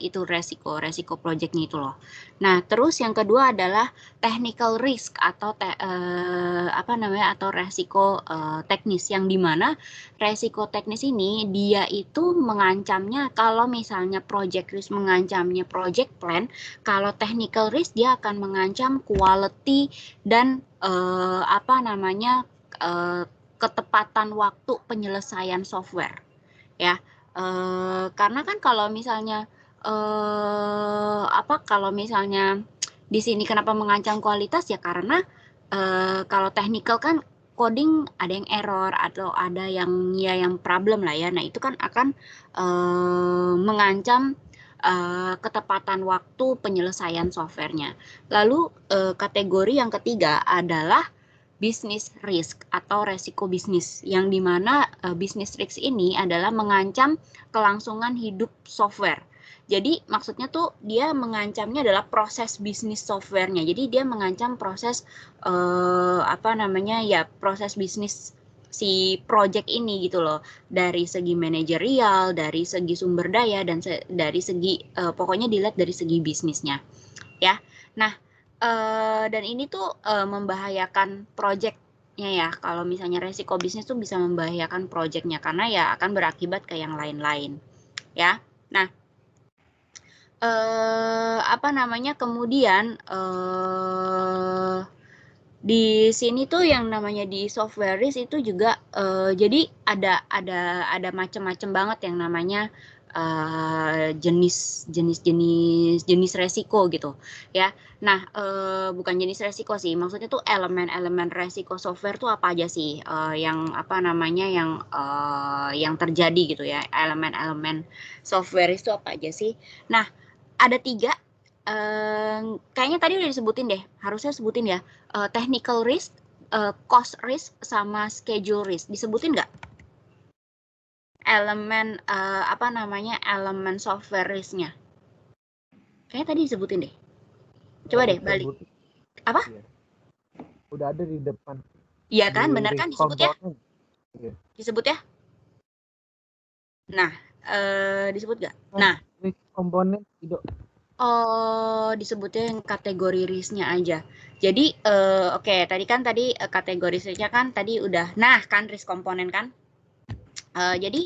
Speaker 1: itu resiko projectnya itu loh. Nah, terus yang kedua adalah technical risk atau atau resiko teknis, yang dimana resiko teknis ini dia itu mengancamnya kalau misalnya project risk mengancamnya project plan, kalau technical risk dia akan mengancam quality dan ketepatan waktu penyelesaian software, ya. Karena kan kalau misalnya di sini kenapa mengancam kualitas, ya karena kalau technical kan coding ada yang error atau ada yang problem lah ya. Nah, itu kan akan mengancam ketepatan waktu penyelesaian softwarenya. Lalu kategori yang ketiga adalah business risk atau resiko bisnis, yang dimana business risk ini adalah mengancam kelangsungan hidup software. Jadi maksudnya tuh dia mengancamnya adalah proses bisnis softwarenya. Jadi dia mengancam proses proses bisnis si project ini gitu loh, dari segi manajerial, dari segi sumber daya, dan dari segi pokoknya dilihat dari segi bisnisnya, ya. Nah, dan ini tuh membahayakan projectnya, ya. Kalau misalnya resiko bisnis tuh bisa membahayakan projectnya karena ya akan berakibat ke yang lain-lain, ya. Nah, kemudian di sini tuh yang namanya di software risk itu juga jadi ada macam-macam banget yang namanya jenis resiko gitu, ya. Nah, bukan jenis resiko sih, maksudnya tuh elemen-elemen resiko software tuh apa aja sih yang terjadi gitu ya, elemen-elemen software itu apa aja sih. Nah, ada 3, kayaknya tadi udah disebutin deh, harusnya sebutin ya, technical risk, cost risk, sama schedule risk, disebutin nggak? Elemen elemen software risk-nya. Kayaknya tadi disebutin deh. Coba deh balik. Apa?
Speaker 12: Iya. Udah ada di depan.
Speaker 1: Iya kan, benar kan disebut ya?
Speaker 12: Iya.
Speaker 1: Disebut ya? Nah, disebut nggak? Nah,
Speaker 12: risk komponen itu.
Speaker 1: Disebutnya yang kategori risk-nya aja. Jadi, oke, tadi kategori risk-nya kan tadi udah. Nah, kan risk komponen kan? Jadi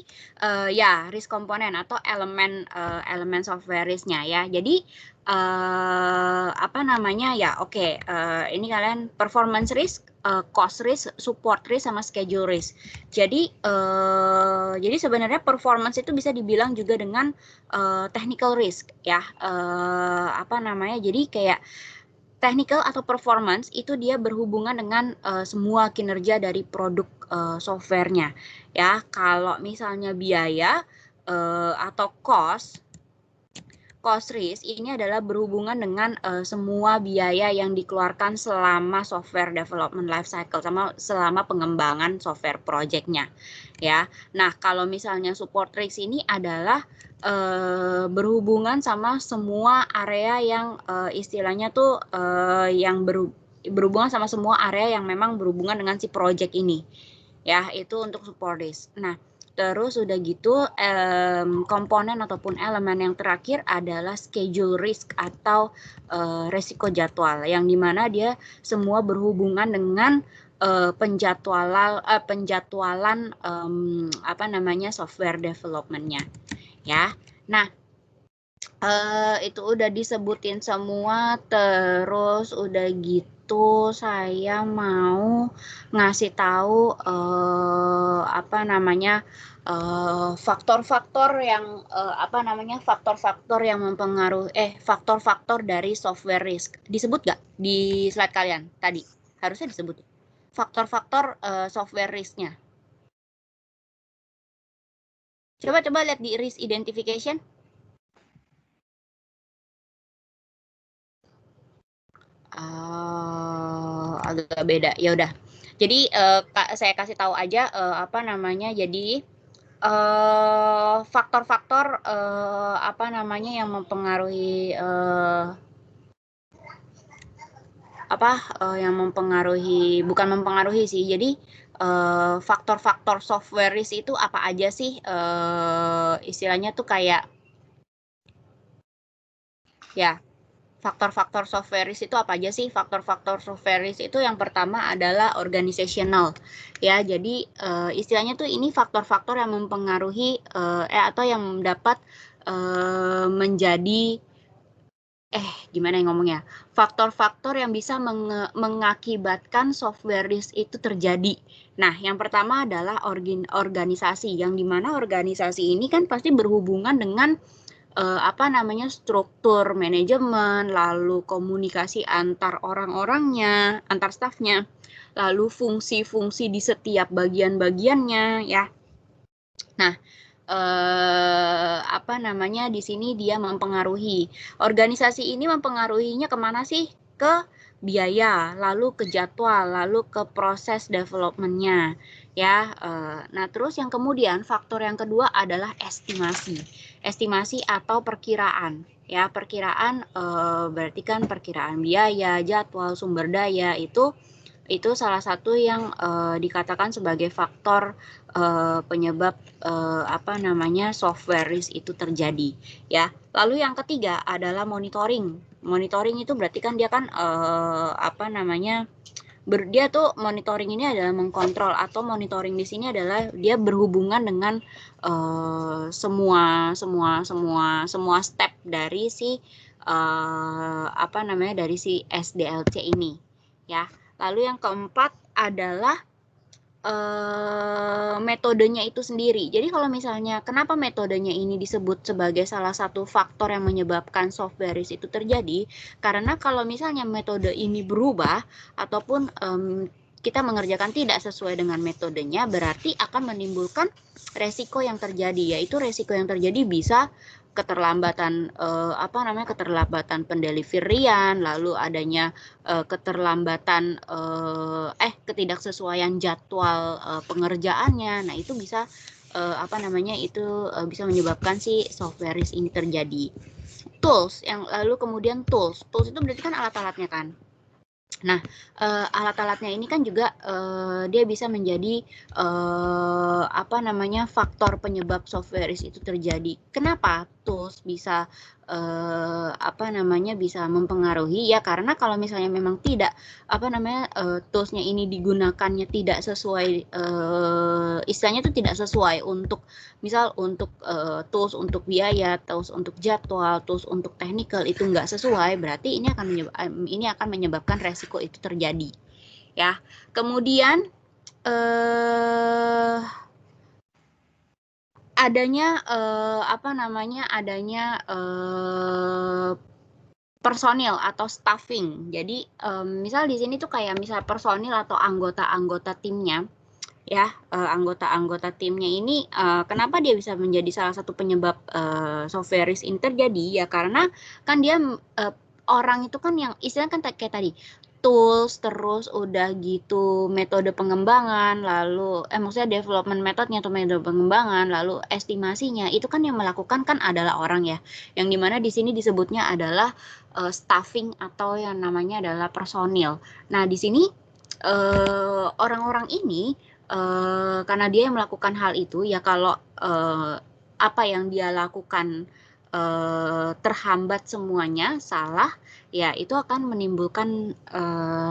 Speaker 1: ya risk komponen atau elemen software risk-nya ya. Jadi apa namanya ya? Oke, ini kalian performance risk, cost risk, support risk, sama schedule risk. Jadi sebenarnya performance itu bisa dibilang juga dengan technical risk ya. Apa namanya? Jadi kayak technical atau performance itu dia berhubungan dengan semua kinerja dari produk softwarenya ya. Kalau misalnya biaya atau cost risk ini adalah berhubungan dengan semua biaya yang dikeluarkan selama software development life cycle, sama selama pengembangan software project-nya ya. Nah, kalau misalnya support risk ini adalah berhubungan sama semua area yang istilahnya tuh yang berhubungan sama semua area yang memang berhubungan dengan si project ini ya. Itu untuk support risk. Nah, terus udah gitu komponen ataupun elemen yang terakhir adalah schedule risk atau resiko jadwal, yang dimana dia semua berhubungan dengan penjadwalan apa namanya software development-nya ya. Nah, itu udah disebutin semua. Terus udah gitu saya mau ngasih tahu apa namanya faktor-faktor yang faktor-faktor yang mempengaruhi faktor-faktor dari software risk. Disebut nggak di slide kalian tadi? Harusnya disebut faktor-faktor software risk-nya. Coba lihat di risk identification. Agak beda. Ya udah. Jadi saya kasih tahu aja apa namanya. Jadi faktor-faktor apa namanya yang mempengaruhi yang mempengaruhi, bukan mempengaruhi sih. Jadi faktor-faktor software risk itu apa aja sih? Istilahnya tuh kayak ya, faktor-faktor software risk itu apa aja sih? Faktor-faktor software risk itu yang pertama adalah organizational ya. Jadi istilahnya tuh ini faktor-faktor yang mempengaruhi atau yang dapat menjadi gimana yang ngomongnya? Faktor-faktor yang bisa mengakibatkan software risk itu terjadi. Nah, yang pertama adalah organisasi, yang dimana organisasi ini kan pasti berhubungan dengan apa namanya struktur manajemen, lalu komunikasi antar orang-orangnya, antar stafnya, lalu fungsi-fungsi di setiap bagian-bagiannya ya. Nah, apa namanya di sini dia mempengaruhi, organisasi ini mempengaruhinya kemana sih? Ke biaya, lalu ke jadwal, lalu ke proses development-nya ya. Nah, terus yang kemudian faktor yang kedua adalah estimasi atau perkiraan ya. Perkiraan berarti kan perkiraan biaya, jadwal, sumber daya, itu salah satu yang dikatakan sebagai faktor penyebab apa namanya software risk itu terjadi ya. Lalu yang ketiga adalah monitoring. Monitoring itu berarti kan dia kan apa namanya dia tuh monitoring ini adalah mengkontrol, atau monitoring di sini adalah dia berhubungan dengan semua step dari si apa namanya dari si SDLC ini ya. Lalu yang keempat adalah metodenya itu sendiri. Jadi kalau misalnya kenapa metodenya ini disebut sebagai salah satu faktor yang menyebabkan software risk itu terjadi, karena kalau misalnya metode ini berubah ataupun kita mengerjakan tidak sesuai dengan metodenya, berarti akan menimbulkan resiko yang terjadi, yaitu resiko yang terjadi bisa keterlambatan apa namanya keterlambatan pendeliverian, lalu adanya keterlambatan ketidaksesuaian jadwal pengerjaannya. Nah, itu bisa apa namanya itu bisa menyebabkan si software risk ini terjadi. Tools yang lalu kemudian tools itu berarti kan alat-alatnya kan. Nah, alat-alatnya ini kan juga dia bisa menjadi apa namanya faktor penyebab software risk itu terjadi. Kenapa tools bisa bisa mempengaruhi ya, karena kalau misalnya memang tidak toolsnya ini digunakannya tidak sesuai, istilahnya itu tidak sesuai untuk misal untuk tools untuk biaya, tools untuk jadwal, tools untuk technical itu nggak sesuai, berarti ini akan menyebabkan resiko itu terjadi ya. Kemudian adanya personil atau staffing. Jadi misal di sini tuh kayak misal personil atau anggota-anggota timnya ya, anggota-anggota timnya ini kenapa dia bisa menjadi salah satu penyebab software risk ini terjadi ya, karena kan dia orang itu kan yang istilahnya kan kayak tadi tools, terus udah gitu metode pengembangan, lalu maksudnya development metodenya atau metode pengembangan, lalu estimasinya itu kan yang melakukan kan adalah orang ya, yang dimana di sini disebutnya adalah staffing atau yang namanya adalah personil. Nah di sini orang-orang ini karena dia yang melakukan hal itu ya, kalau apa yang dia lakukan terhambat semuanya, salah, ya itu akan menimbulkan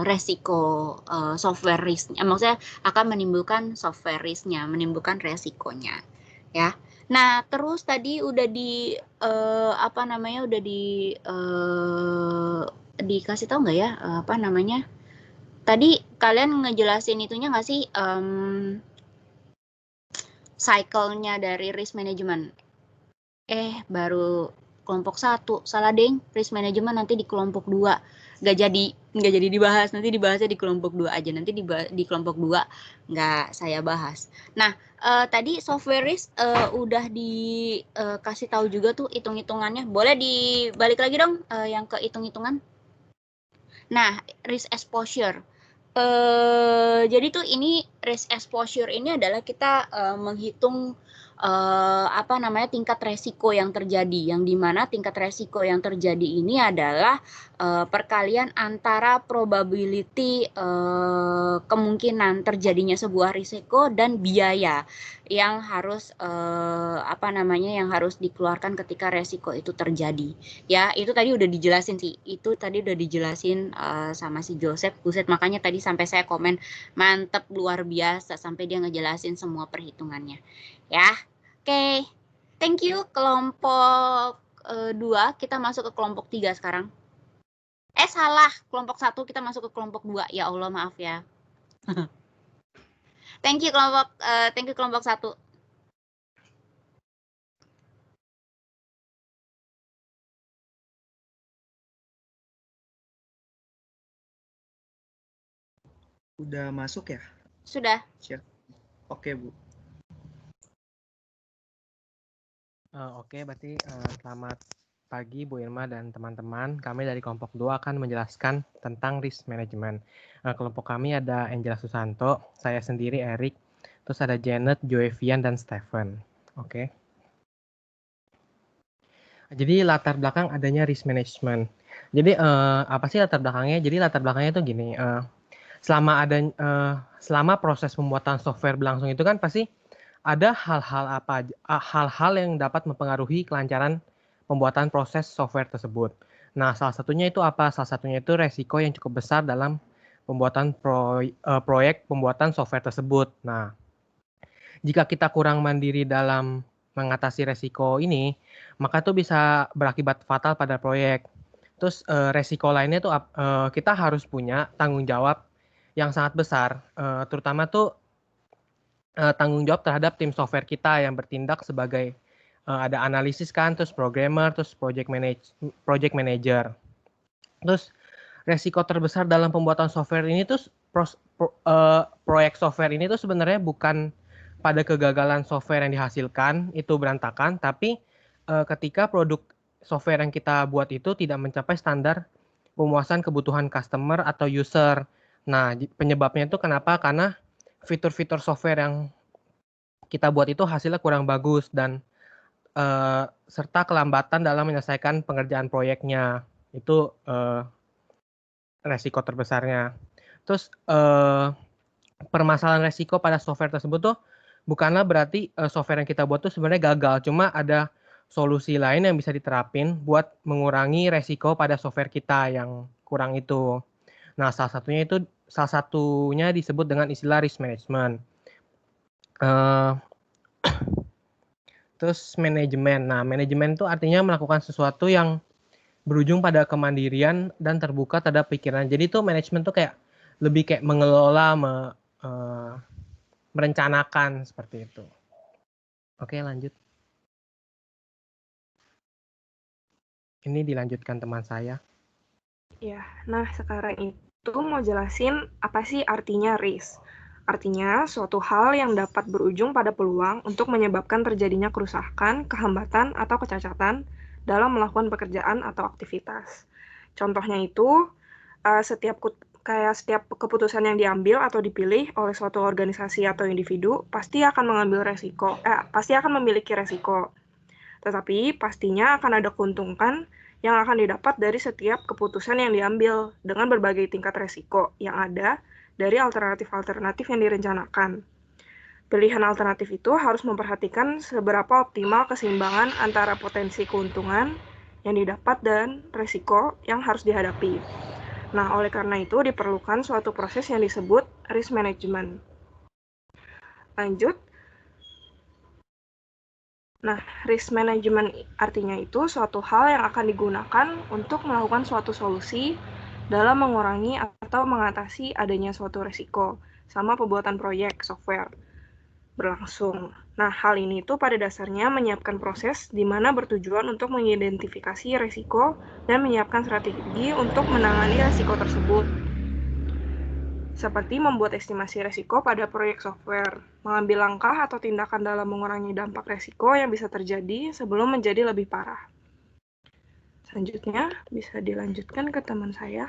Speaker 1: resiko software risk, maksudnya akan menimbulkan software risk-nya, menimbulkan resikonya ya. Nah terus tadi udah dikasih tahu nggak ya tadi kalian ngejelasin itunya nggak sih, cycle-nya dari risk management? Baru kelompok 1, salah deng, risk management nanti di kelompok 2, nggak jadi dibahas, nanti dibahasnya di kelompok 2 aja, nanti di kelompok 2 nggak saya bahas. Nah tadi software risk udah dikasih tahu juga tuh hitung-hitungannya, boleh dibalik lagi dong yang ke hitung-hitungan. Nah risk exposure, jadi tuh ini risk exposure ini adalah kita menghitung tingkat resiko yang terjadi, yang dimana tingkat resiko yang terjadi ini adalah perkalian antara probability kemungkinan terjadinya sebuah risiko dan biaya yang harus yang harus dikeluarkan ketika resiko itu terjadi ya. Itu tadi udah dijelasin sih, sama si Joseph, buset, makanya tadi sampai saya komen mantep luar biasa sampai dia ngejelasin semua perhitungannya ya. Oke, thank you kelompok 2, kita masuk ke kelompok 3 sekarang. Salah, kelompok 1 kita masuk ke kelompok 2. Ya Allah, maaf ya. Thank you kelompok 1.
Speaker 13: Udah masuk ya?
Speaker 1: Sudah.
Speaker 13: Siap. Oke, Bu.
Speaker 14: Oke, berarti selamat pagi Bu Irma dan teman-teman. Kami dari kelompok 2 akan menjelaskan tentang risk management. Kelompok kami ada Angela Susanto, saya sendiri Erik, terus ada Janet, Joevian, dan Stephen. Oke. Jadi latar belakang adanya risk management. Jadi apa sih latar belakangnya? Jadi latar belakangnya itu gini, selama proses pembuatan software berlangsung itu kan pasti ada hal-hal yang dapat mempengaruhi kelancaran pembuatan proses software tersebut. Nah, salah satunya itu apa? Salah satunya itu resiko yang cukup besar dalam pembuatan proyek pembuatan software tersebut. Nah, jika kita kurang mandiri dalam mengatasi resiko ini, maka itu bisa berakibat fatal pada proyek. Terus resiko lainnya itu kita harus punya tanggung jawab yang sangat besar, terutama tuh tanggung jawab terhadap tim software kita yang bertindak sebagai ada analisis kan, terus programmer, terus project manager. Terus resiko terbesar dalam pembuatan software ini tuh proyek software ini tuh sebenarnya bukan pada kegagalan software yang dihasilkan itu berantakan, tapi ketika produk software yang kita buat itu tidak mencapai standar pemuasan kebutuhan customer atau user. Nah, penyebabnya itu kenapa? Karena fitur-fitur software yang kita buat itu hasilnya kurang bagus dan serta kelambatan dalam menyelesaikan pengerjaan proyeknya. Itu resiko terbesarnya. Terus permasalahan resiko pada software tersebut tuh bukanlah berarti software yang kita buat tuh sebenarnya gagal, cuma ada solusi lain yang bisa diterapin buat mengurangi resiko pada software kita yang kurang itu. Nah, salah satunya disebut dengan istilah risk management. Terus manajemen. Nah, manajemen itu artinya melakukan sesuatu yang berujung pada kemandirian dan terbuka terhadap pikiran. Jadi itu manajemen tuh kayak lebih kayak mengelola, merencanakan seperti itu. Oke, lanjut. Ini dilanjutkan teman saya.
Speaker 15: Ya, nah sekarang itu mau jelasin apa sih artinya risk. Artinya, suatu hal yang dapat berujung pada peluang untuk menyebabkan terjadinya kerusakan, kehambatan, atau kecacatan dalam melakukan pekerjaan atau aktivitas. Contohnya itu, setiap keputusan yang diambil atau dipilih oleh suatu organisasi atau individu pasti akan memiliki resiko. Tetapi pastinya akan ada keuntungan yang akan didapat dari setiap keputusan yang diambil dengan berbagai tingkat resiko yang ada dari alternatif-alternatif yang direncanakan. Pilihan alternatif itu harus memperhatikan seberapa optimal keseimbangan antara potensi keuntungan yang didapat dan resiko yang harus dihadapi. Nah, oleh karena itu diperlukan suatu proses yang disebut risk management. Lanjut. Nah, risk management artinya itu suatu hal yang akan digunakan untuk melakukan suatu solusi dalam mengurangi atau mengatasi adanya suatu risiko sama pembuatan proyek software berlangsung. Nah, hal ini itu pada dasarnya menyiapkan proses di mana bertujuan untuk mengidentifikasi risiko dan menyiapkan strategi untuk menangani risiko tersebut. Seperti membuat estimasi risiko pada proyek software, mengambil langkah atau tindakan dalam mengurangi dampak risiko yang bisa terjadi sebelum menjadi lebih parah. Selanjutnya, bisa dilanjutkan ke teman saya.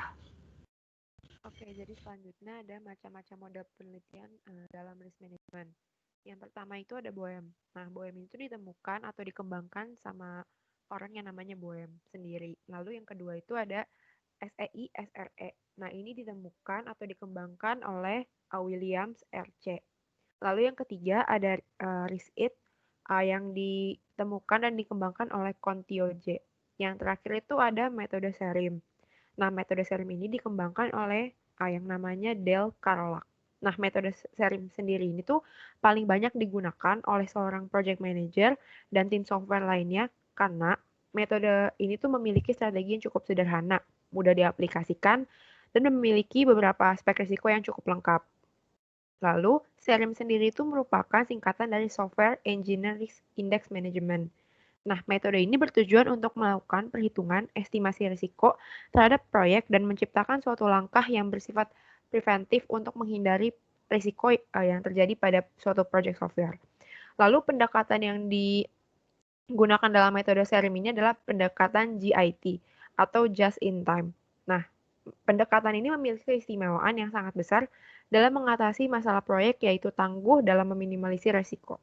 Speaker 16: Oke, jadi selanjutnya ada macam-macam model penelitian dalam risk management. Yang pertama itu ada BOEM. Nah, BOEM itu ditemukan atau dikembangkan sama orang yang namanya BOEM sendiri. Lalu yang kedua itu ada SEI, SRE. Nah, ini ditemukan atau dikembangkan oleh Williams RC. Lalu yang ketiga ada RISC-IT yang ditemukan dan dikembangkan oleh Contio J. Yang terakhir itu ada metode SERIM. Nah, metode SERIM ini dikembangkan oleh yang namanya Dale Carlock. Nah, metode SERIM sendiri ini tuh paling banyak digunakan oleh seorang project manager dan tim software lainnya karena metode ini tuh memiliki strategi yang cukup sederhana, mudah diaplikasikan, dan memiliki beberapa aspek risiko yang cukup lengkap. Lalu, SERIM sendiri itu merupakan singkatan dari Software Engineer Risk Index Management. Nah, metode ini bertujuan untuk melakukan perhitungan estimasi risiko terhadap proyek dan menciptakan suatu langkah yang bersifat preventif untuk menghindari risiko yang terjadi pada suatu proyek software. Lalu, pendekatan yang digunakan dalam metode SERIM ini adalah pendekatan JIT atau Just in Time. Nah, pendekatan ini memiliki keistimewaan yang sangat besar dalam mengatasi masalah proyek, yaitu tangguh dalam meminimalisir risiko.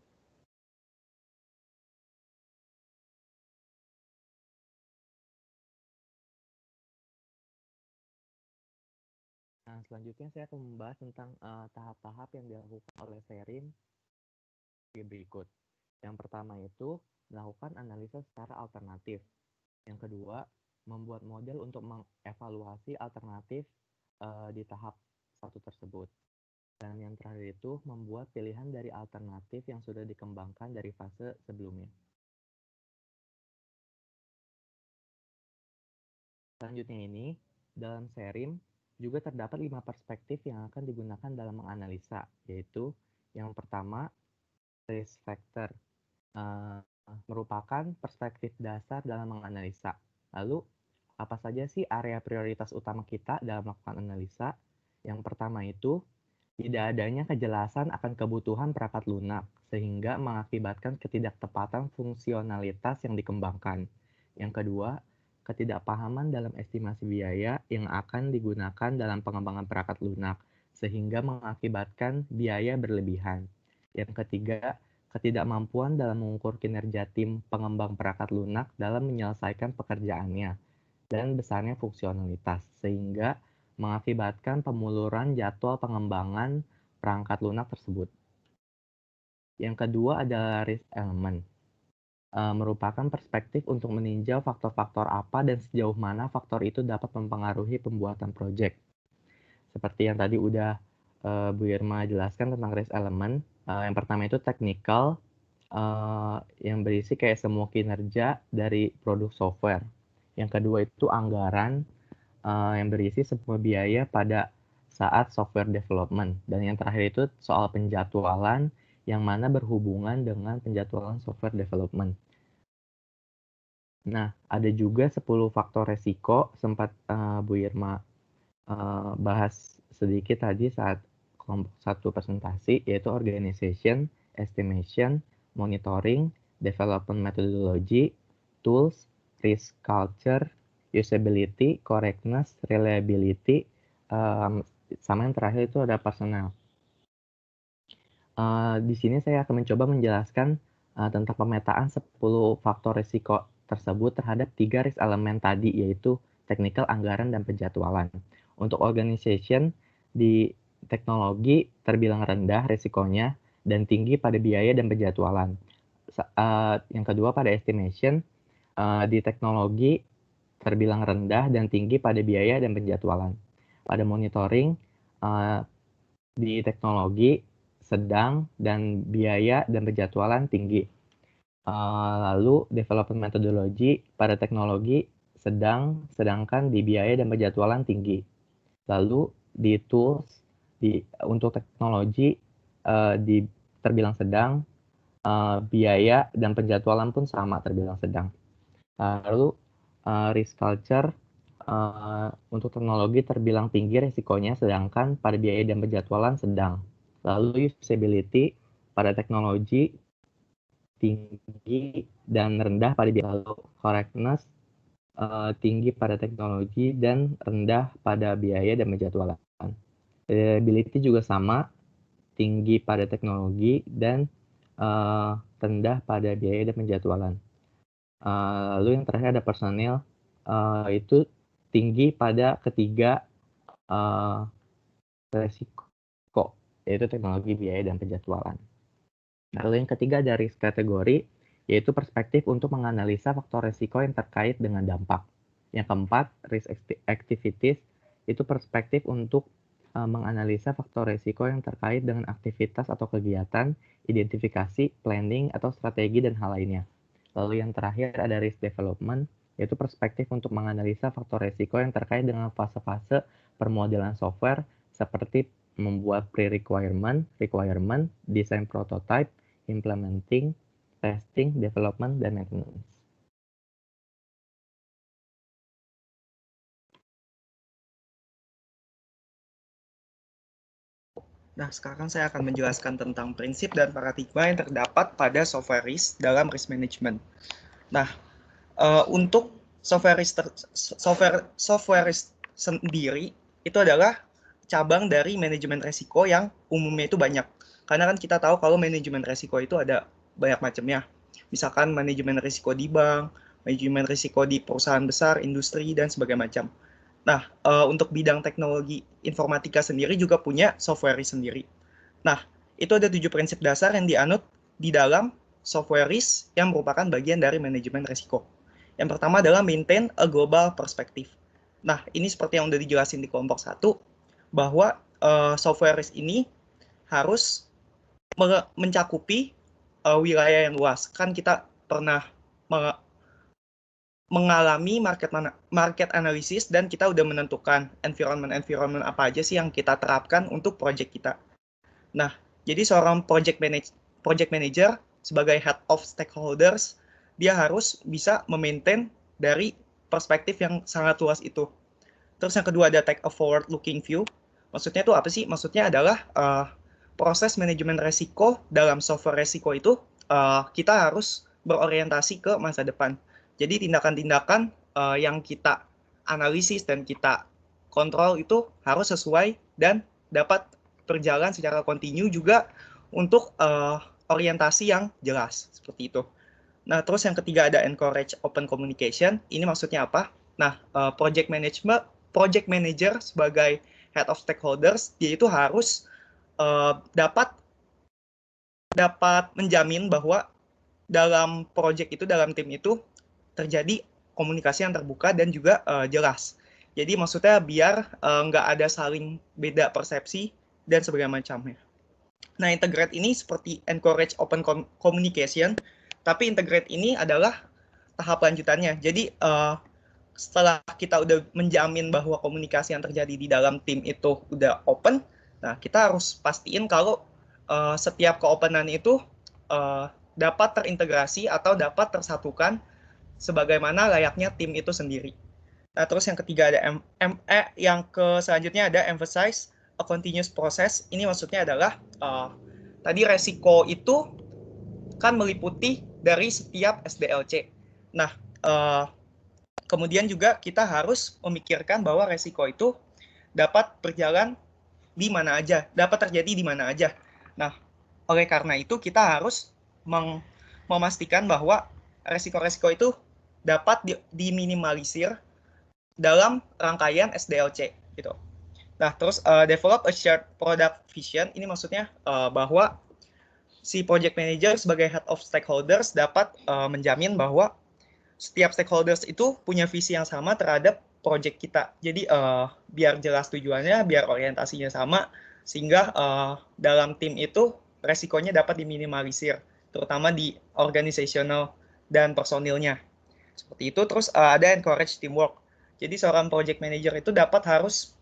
Speaker 7: Nah, selanjutnya saya akan membahas tentang tahap-tahap yang dilakukan oleh SERIM berikut. Yang pertama itu melakukan analisa secara alternatif. Yang kedua, membuat model untuk mengevaluasi alternatif di tahap satu tersebut. Dan yang terakhir itu membuat pilihan dari alternatif yang sudah dikembangkan dari fase sebelumnya. Selanjutnya ini, dalam SERIM juga terdapat 5 perspektif yang akan digunakan dalam menganalisa, yaitu yang pertama, risk factor, merupakan perspektif dasar dalam menganalisa. Lalu, apa saja sih area prioritas utama kita dalam melakukan analisa? Yang pertama itu, tidak adanya kejelasan akan kebutuhan perangkat lunak, sehingga mengakibatkan ketidaktepatan fungsionalitas yang dikembangkan. Yang kedua, ketidakpahaman dalam estimasi biaya yang akan digunakan dalam pengembangan perangkat lunak, sehingga mengakibatkan biaya berlebihan. Yang ketiga, ketidakmampuan dalam mengukur kinerja tim pengembang perangkat lunak dalam menyelesaikan pekerjaannya, dan besarnya fungsionalitas, sehingga mengakibatkan pemuluran jadwal pengembangan perangkat lunak tersebut. Yang kedua adalah risk element. merupakan perspektif untuk meninjau faktor-faktor apa dan sejauh mana faktor itu dapat mempengaruhi pembuatan proyek. Seperti yang tadi udah Bu Irma jelaskan tentang risk element. Yang pertama itu technical, yang berisi kayak semua kinerja dari produk software. Yang kedua itu anggaran, yang berisi semua biaya pada saat software development. Dan yang terakhir itu soal penjadwalan, yang mana berhubungan dengan penjadwalan software development. Nah, ada juga 10 faktor resiko, sempat Bu Irma bahas sedikit tadi saat kelompok 1 presentasi, yaitu organization, estimation, monitoring, development methodology, tools, risk culture, usability, correctness, reliability, sama yang terakhir itu ada personnel. Di sini saya akan mencoba menjelaskan tentang pemetaan 10 faktor risiko tersebut terhadap 3 risk element tadi, yaitu technical, anggaran, dan penjadwalan. Untuk organization, di teknologi terbilang rendah risikonya dan tinggi pada biaya dan penjadwalan. Yang kedua pada estimation, di teknologi terbilang rendah dan tinggi pada biaya dan penjadwalan. Pada monitoring, di teknologi sedang dan biaya dan penjadwalan tinggi. Lalu development methodology pada teknologi sedangkan di biaya dan penjadwalan tinggi. Lalu di tools untuk teknologi terbilang sedang, biaya dan penjadwalan pun sama terbilang sedang. Lalu risk culture untuk teknologi terbilang tinggi risikonya, sedangkan pada biaya dan penjadwalan sedang. Lalu usability pada teknologi tinggi dan rendah pada biaya. Lalu correctness tinggi pada teknologi dan rendah pada biaya dan penjadwalan. Reliability juga sama, tinggi pada teknologi dan rendah pada biaya dan penjadwalan. Lalu yang terakhir ada personil, itu tinggi pada ketiga resiko, yaitu teknologi, biaya, dan penjadwalan. Lalu yang ketiga ada risk kategori, yaitu perspektif untuk menganalisa faktor risiko yang terkait dengan dampak. Yang keempat, risk activities, itu perspektif untuk menganalisa faktor risiko yang terkait dengan aktivitas atau kegiatan, identifikasi, planning, atau strategi, dan hal lainnya. Lalu yang terakhir ada risk development, yaitu perspektif untuk menganalisa faktor risiko yang terkait dengan fase-fase permodelan software seperti membuat pre-requirement, requirement, design prototype, implementing, testing, development, dan maintenance.
Speaker 13: Nah, sekarang saya akan menjelaskan tentang prinsip dan paradigma yang terdapat pada software risk dalam risk management. Nah, untuk software risk sendiri itu adalah cabang dari manajemen risiko yang umumnya itu banyak. Karena kan kita tahu kalau manajemen risiko itu ada banyak macamnya. Misalkan manajemen risiko di bank, manajemen risiko di perusahaan besar, industri, dan sebagainya macam. Nah, untuk bidang teknologi informatika sendiri juga punya software risk sendiri. Nah, itu ada 7 prinsip dasar yang dianut di dalam software risk yang merupakan bagian dari manajemen risiko. Yang pertama adalah maintain a global perspective. Nah, ini seperti yang udah dijelasin di kelompok 1, bahwa software risk ini harus mencakupi wilayah yang luas. Kan kita pernah mengalami market analysis dan kita udah menentukan environment apa aja sih yang kita terapkan untuk project kita. Nah, jadi seorang project manager sebagai head of stakeholders, dia harus bisa memaintain dari perspektif yang sangat luas itu. Terus yang kedua ada take a forward-looking view. Maksudnya itu apa sih? Maksudnya adalah proses manajemen resiko dalam software resiko itu kita harus berorientasi ke masa depan. Jadi tindakan-tindakan yang kita analisis dan kita kontrol itu harus sesuai dan dapat berjalan secara kontinu juga untuk orientasi yang jelas, seperti itu. Nah, terus yang ketiga ada encourage open communication. Ini maksudnya apa? Nah, project manager sebagai head of stakeholders, dia itu harus dapat menjamin bahwa dalam project itu, dalam tim itu terjadi komunikasi yang terbuka dan juga jelas. Jadi maksudnya biar nggak ada saling beda persepsi dan sebagainya macamnya. Nah, integrate ini seperti encourage open communication, tapi integrate ini adalah tahap lanjutannya. Jadi setelah kita udah menjamin bahwa komunikasi yang terjadi di dalam tim itu udah open, nah kita harus pastiin kalau setiap keopenan itu dapat terintegrasi atau dapat tersatukan sebagaimana layaknya tim itu sendiri. Nah, terus yang ketiga ada selanjutnya ada emphasize a continuous process. Ini maksudnya adalah tadi resiko itu kan meliputi dari setiap SDLC. Nah, kemudian juga kita harus memikirkan bahwa resiko itu dapat berjalan di mana aja, dapat terjadi di mana aja. Nah, oleh karena itu kita harus memastikan bahwa resiko-resiko itu dapat diminimalisir dalam rangkaian SDLC gitu. Nah, terus develop a shared product vision. Ini maksudnya bahwa si project manager sebagai head of stakeholders dapat menjamin bahwa setiap stakeholders itu punya visi yang sama terhadap project kita. Jadi biar jelas tujuannya, biar orientasinya sama, sehingga dalam tim itu resikonya dapat diminimalisir, terutama di organizational dan personilnya. Seperti itu. Terus ada encourage teamwork. Jadi seorang project manager itu dapat harus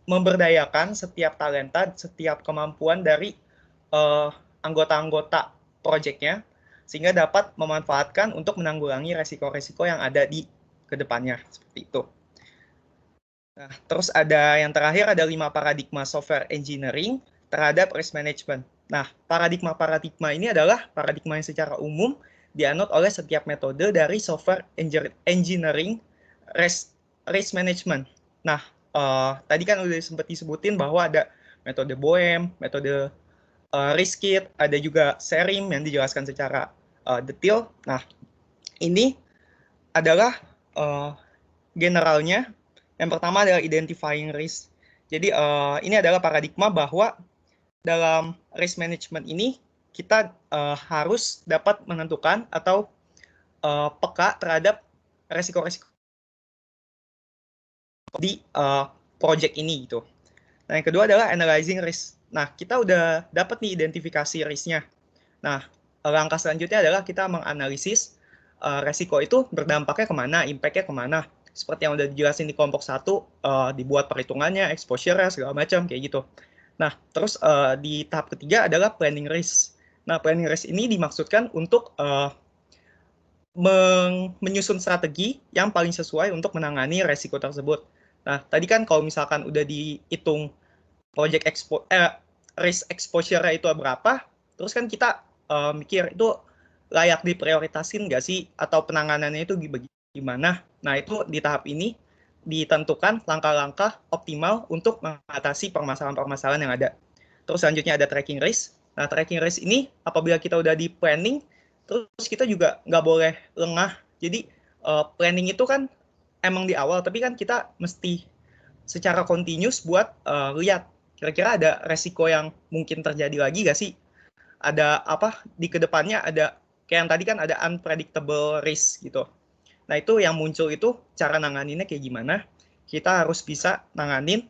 Speaker 13: memberdayakan setiap talenta, setiap kemampuan dari anggota-anggota projectnya, sehingga dapat memanfaatkan untuk menanggulangi resiko-resiko yang ada di kedepannya. Seperti itu. Nah, terus ada yang terakhir, ada 5 paradigma software engineering terhadap risk management. Nah, paradigma ini adalah paradigma yang secara umum dianut oleh setiap metode dari software engineering risk management. Nah, tadi kan udah sempat disebutin bahwa ada metode BOEM, metode Riskit, ada juga SERIM yang dijelaskan secara detail. Nah, ini adalah generalnya. Yang pertama adalah identifying risk. Jadi ini adalah paradigma bahwa dalam risk management ini kita harus dapat menentukan atau peka terhadap resiko-resiko di project ini gitu. Nah, yang kedua adalah analyzing risk. Nah, kita udah dapat nih identifikasi risknya. Nah, langkah selanjutnya adalah kita menganalisis resiko itu berdampaknya kemana, impact-nya kemana. Seperti yang udah dijelasin di kelompok 1, dibuat perhitungannya, exposure-nya, segala macam, kayak gitu. Nah, terus di tahap ketiga adalah planning risk. Nah, planning risk ini dimaksudkan untuk menyusun strategi yang paling sesuai untuk menangani resiko tersebut. Nah, tadi kan kalau misalkan udah dihitung project risk exposure-nya itu berapa, terus kan kita mikir itu layak diprioritasin nggak sih, atau penanganannya itu gimana. Nah, itu di tahap ini ditentukan langkah-langkah optimal untuk mengatasi permasalahan-permasalahan yang ada. Terus selanjutnya ada tracking risk. Nah, tracking risk ini apabila kita udah di planning, terus kita juga nggak boleh lengah. Jadi planning itu kan emang di awal, tapi kan kita mesti secara continuous buat lihat kira-kira ada resiko yang mungkin terjadi lagi nggak sih? Ada apa di kedepannya, ada kayak yang tadi kan ada unpredictable risk gitu. Nah, itu yang muncul itu cara nanganinnya kayak gimana. Kita harus bisa nanganin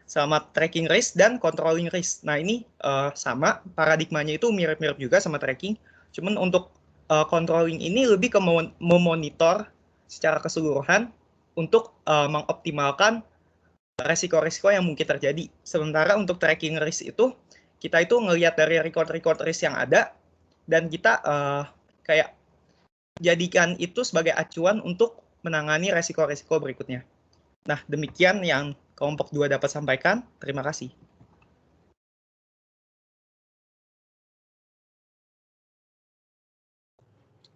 Speaker 13: sama tracking risk dan controlling risk. Nah, ini sama paradigmanya itu mirip-mirip juga sama tracking. Cuman untuk controlling ini lebih ke memonitor secara keseluruhan untuk mengoptimalkan resiko-resiko yang mungkin terjadi. Sementara untuk tracking risk itu, kita itu ngelihat dari record-record risk yang ada, dan kita kayak jadikan itu sebagai acuan untuk menangani resiko-resiko berikutnya. Nah, demikian yang kelompok 2 dapat sampaikan. Terima kasih.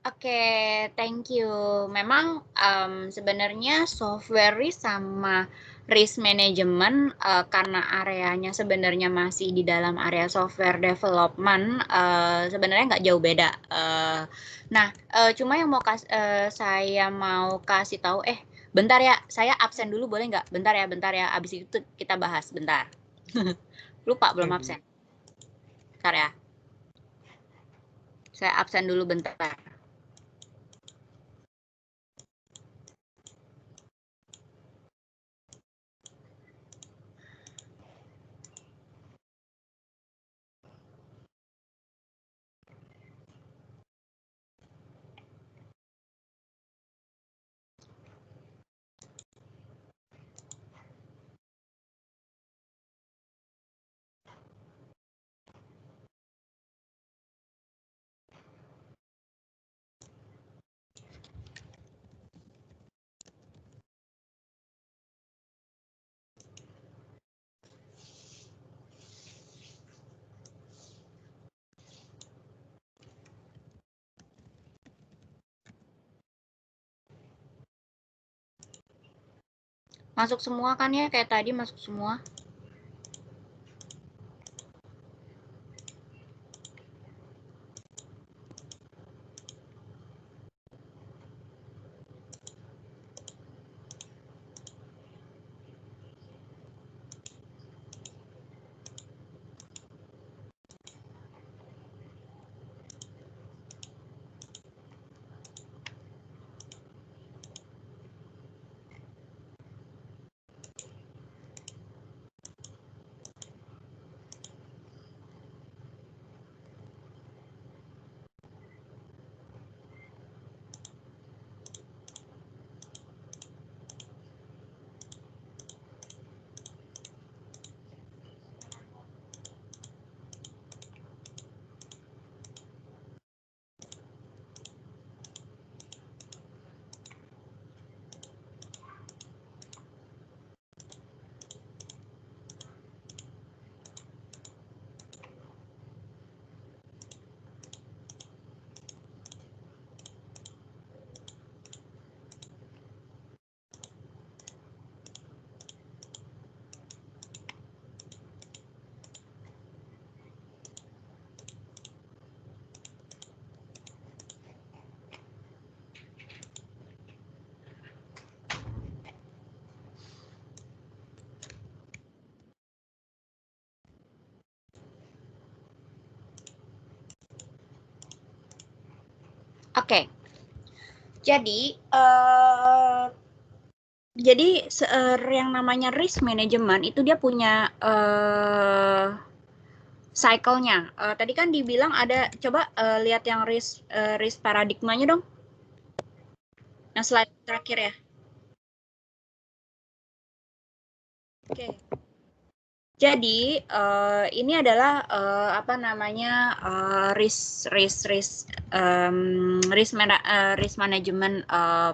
Speaker 1: Oke, thank you. Memang sebenarnya software risk sama risk management karena areanya sebenarnya masih di dalam area software development, sebenarnya nggak jauh beda. Nah, cuma yang saya mau kasih tahu, bentar ya, saya absen dulu boleh nggak? Bentar ya, abis itu kita bahas, bentar. Lupa belum absen. Bentar ya. Saya absen dulu bentar. Masuk semua kan ya, kayak tadi masuk semua. Oke. Jadi yang namanya risk management itu dia punya cycle-nya. Tadi kan dibilang ada, coba lihat yang risk paradigmanya dong. Nah, slide terakhir ya. Oke. Jadi ini adalah apa namanya risk management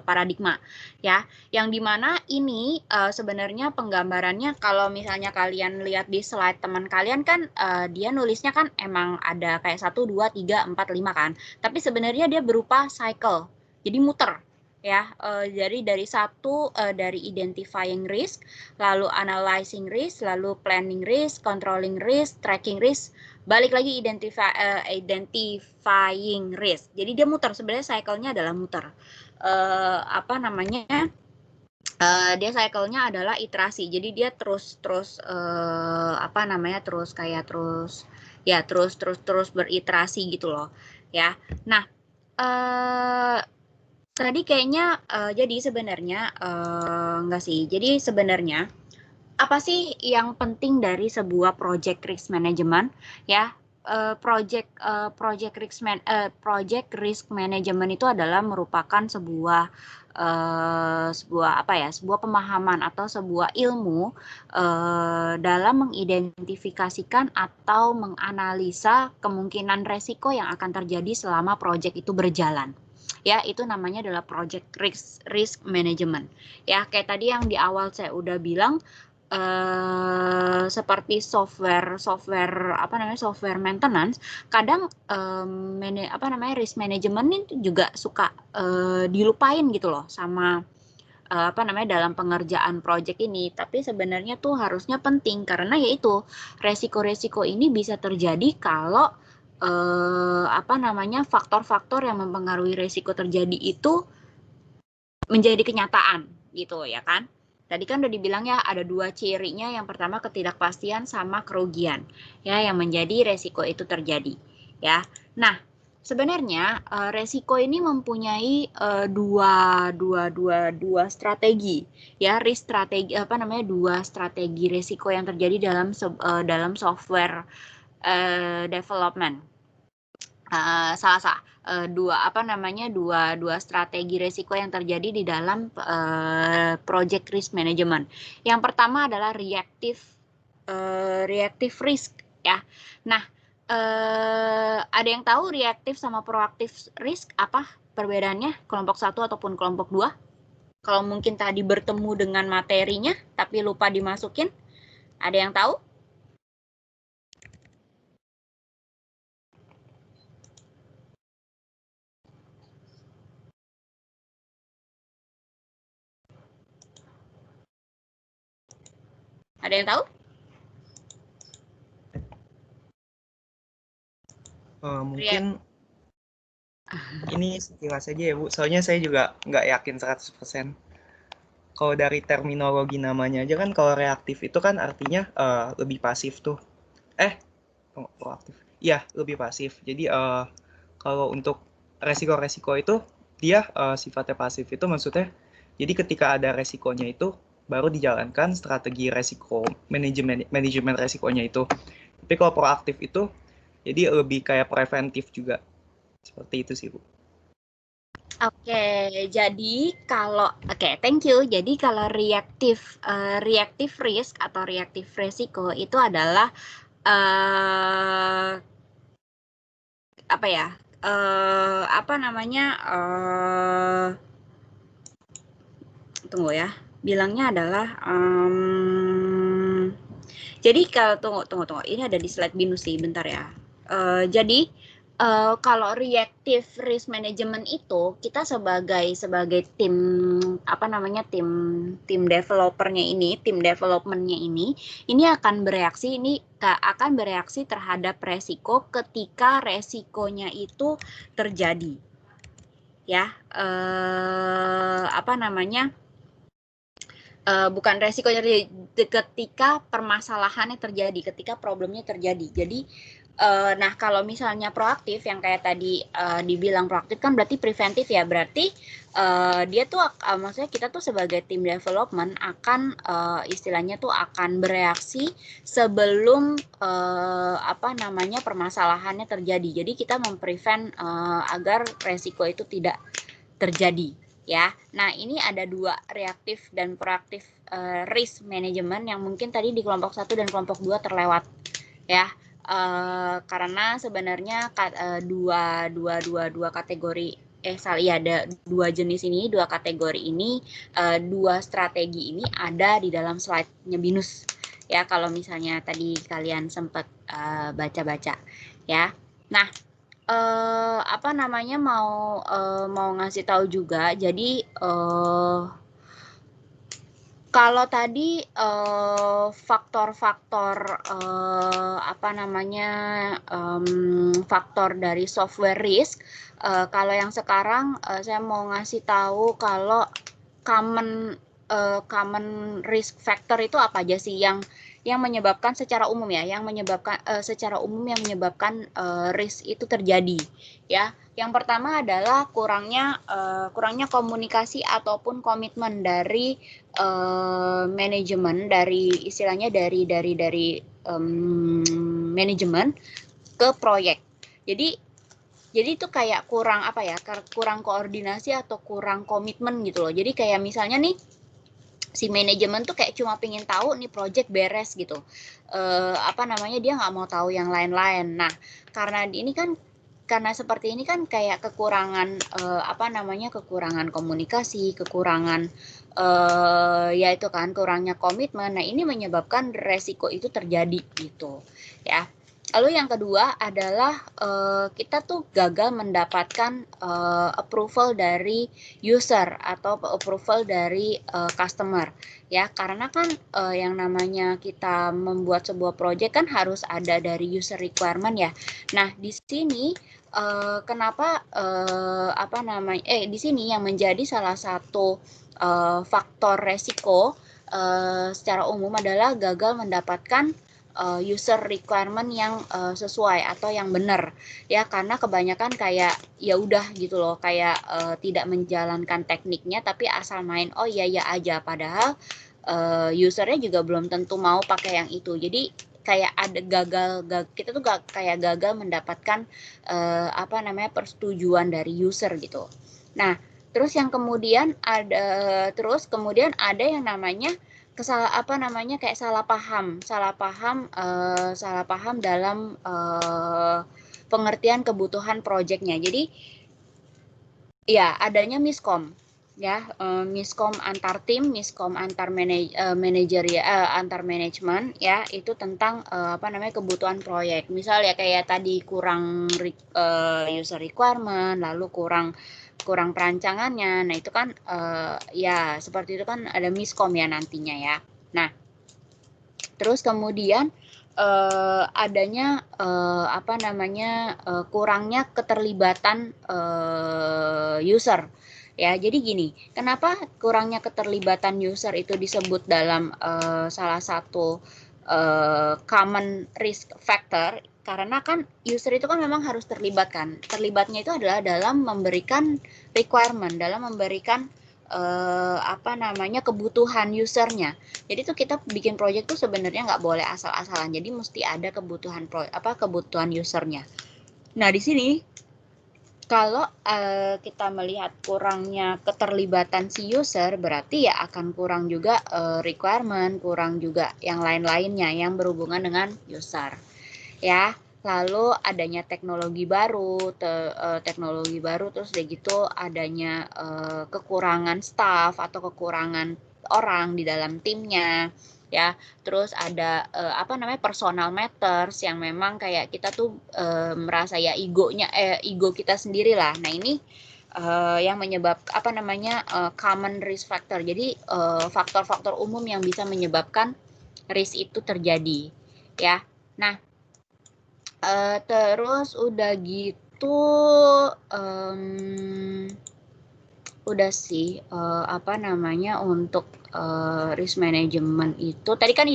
Speaker 1: paradigma ya, yang dimana ini sebenarnya penggambarannya kalau misalnya kalian lihat di slide teman kalian kan dia nulisnya kan emang ada kayak 1, 2, 3, 4, 5 kan, tapi sebenarnya dia berupa cycle, jadi muter. Ya, jadi dari dari identifying risk, lalu analyzing risk, lalu planning risk, controlling risk, tracking risk, balik lagi identifying risk. Jadi dia muter, sebenarnya cycle-nya adalah muter. Apa namanya? Dia cycle-nya adalah iterasi. Jadi dia terus apa namanya? Terus beriterasi gitu loh, ya. Nah, tadi kayaknya jadi sebenarnya enggak sih. Jadi sebenarnya apa sih yang penting dari sebuah project risk management ya? Project risk management itu adalah merupakan sebuah pemahaman atau sebuah ilmu dalam mengidentifikasikan atau menganalisa kemungkinan resiko yang akan terjadi selama project itu berjalan. Ya, itu namanya adalah project risk management. Ya, kayak tadi yang di awal saya udah bilang seperti software maintenance, kadang risk management itu juga suka dilupain gitu loh sama dalam pengerjaan project ini. Tapi sebenarnya tuh harusnya penting karena yaitu resiko-resiko ini bisa terjadi kalau faktor-faktor yang mempengaruhi resiko terjadi itu menjadi kenyataan gitu ya kan. Tadi kan udah dibilang ya ada 2 cirinya, yang pertama ketidakpastian sama kerugian ya yang menjadi resiko itu terjadi ya. Nah, sebenarnya resiko ini mempunyai dua strategi ya, risk strategi dua strategi resiko yang terjadi dalam software development. Dua strategi resiko yang terjadi di dalam project risk management. Yang pertama adalah reactive risk ya. Nah, ada yang tahu reaktif sama proaktif risk apa perbedaannya, kelompok 1 ataupun kelompok 2? Kalau mungkin tadi bertemu dengan materinya tapi lupa dimasukin, ada yang tahu? Ada yang tahu?
Speaker 13: Mungkin ini sekilas saja ya Bu, soalnya saya juga nggak yakin 100%. Kalau dari terminologi namanya aja kan, kalau reaktif itu kan artinya lebih pasif tuh. Proaktif. Iya, lebih pasif. Jadi kalau untuk resiko-resiko itu dia sifatnya pasif, itu maksudnya jadi ketika ada resikonya itu baru dijalankan strategi resiko manajemen resikonya itu. Tapi kalau proaktif itu jadi lebih kayak preventif juga. Seperti itu sih Bu.
Speaker 1: Thank you. Jadi kalau reactive risk atau reactive resiko itu adalah tunggu ya, bilangnya adalah jadi kalau tunggu ini ada di slide binus sih, bentar ya. Jadi kalau reactive risk management itu kita sebagai tim tim developernya ini, tim developmentnya ini akan bereaksi terhadap resiko ketika resikonya itu terjadi, ya. Bukan resikonya ketika permasalahannya terjadi, ketika problemnya terjadi. Jadi nah kalau misalnya proaktif yang kayak tadi dibilang proaktif kan berarti preventif ya, berarti dia tuh maksudnya kita tuh sebagai tim development akan istilahnya tuh akan bereaksi sebelum permasalahannya terjadi. Jadi kita memprevent agar resiko itu tidak terjadi. Ya, nah ini ada dua, reaktif dan proaktif risk management yang mungkin tadi di kelompok 1 dan kelompok 2 terlewat, ya, karena sebenarnya dua kategori, ada dua jenis ini, dua kategori ini, dua strategi ini ada di dalam slide-nya binus, ya, kalau misalnya tadi kalian sempat baca-baca, ya. Nah, mau ngasih tahu juga. Jadi kalau tadi faktor-faktor faktor dari software risk, kalau yang sekarang saya mau ngasih tahu kalau common risk factor itu apa aja sih yang menyebabkan secara umum ya, yang menyebabkan risk itu terjadi, ya. Yang pertama adalah kurangnya komunikasi ataupun komitmen dari manajemen, dari istilahnya dari manajemen ke proyek. Jadi itu kayak kurang kurang koordinasi atau kurang komitmen gitu loh. Jadi kayak misalnya nih, si manajemen tuh kayak cuma pengen tahu nih project beres gitu, dia nggak mau tahu yang lain-lain. Nah, karena seperti ini kan kayak kekurangan kekurangan komunikasi, kekurangan yaitu kan kurangnya komitmen. Nah, ini menyebabkan resiko itu terjadi gitu, ya. Lalu yang kedua adalah kita tuh gagal mendapatkan approval dari user atau approval dari customer, ya, karena kan yang namanya kita membuat sebuah project kan harus ada dari user requirement ya. Nah, di sini kenapa di sini yang menjadi salah satu faktor resiko secara umum adalah gagal mendapatkan user requirement yang sesuai atau yang benar ya, karena kebanyakan kayak ya udah gitu loh, kayak tidak menjalankan tekniknya tapi asal main oh iya ya aja, padahal usernya juga belum tentu mau pakai yang itu. Jadi kayak ada kita tuh kayak gagal mendapatkan apa namanya persetujuan dari user gitu. Nah, terus yang kemudian ada yang namanya kayak salah paham dalam pengertian kebutuhan proyeknya. Jadi ya adanya miskom ya, miskom antar tim, miskom antar manajer ya, antar manajemen ya, itu tentang kebutuhan proyek. Misal ya kayak tadi kurang user requirement, lalu kurang perancangannya. Nah, itu kan ya seperti itu kan ada miskom ya nantinya ya. Nah, terus kemudian adanya kurangnya keterlibatan user. Ya, jadi gini, kenapa kurangnya keterlibatan user itu disebut dalam salah satu common risk factor? Karena kan user itu kan memang harus terlibat kan. Terlibatnya itu adalah dalam memberikan requirement, dalam memberikan kebutuhan usernya. Jadi tuh kita bikin project tuh sebenarnya nggak boleh asal-asalan. Jadi mesti ada kebutuhan usernya. Nah, di sini kalau kita melihat kurangnya keterlibatan si user, berarti ya akan kurang juga requirement, kurang juga yang lain-lainnya yang berhubungan dengan user. Ya, lalu adanya teknologi baru, terus udah gitu adanya kekurangan staff atau kekurangan orang di dalam timnya, ya. Terus ada personal matters yang memang kayak kita tuh merasa ya ego kita sendiri lah. Nah, ini yang menyebabkan common risk factor. Jadi faktor-faktor umum yang bisa menyebabkan risk itu terjadi, ya. Nah, terus udah gitu udah sih untuk risk management itu tadi kan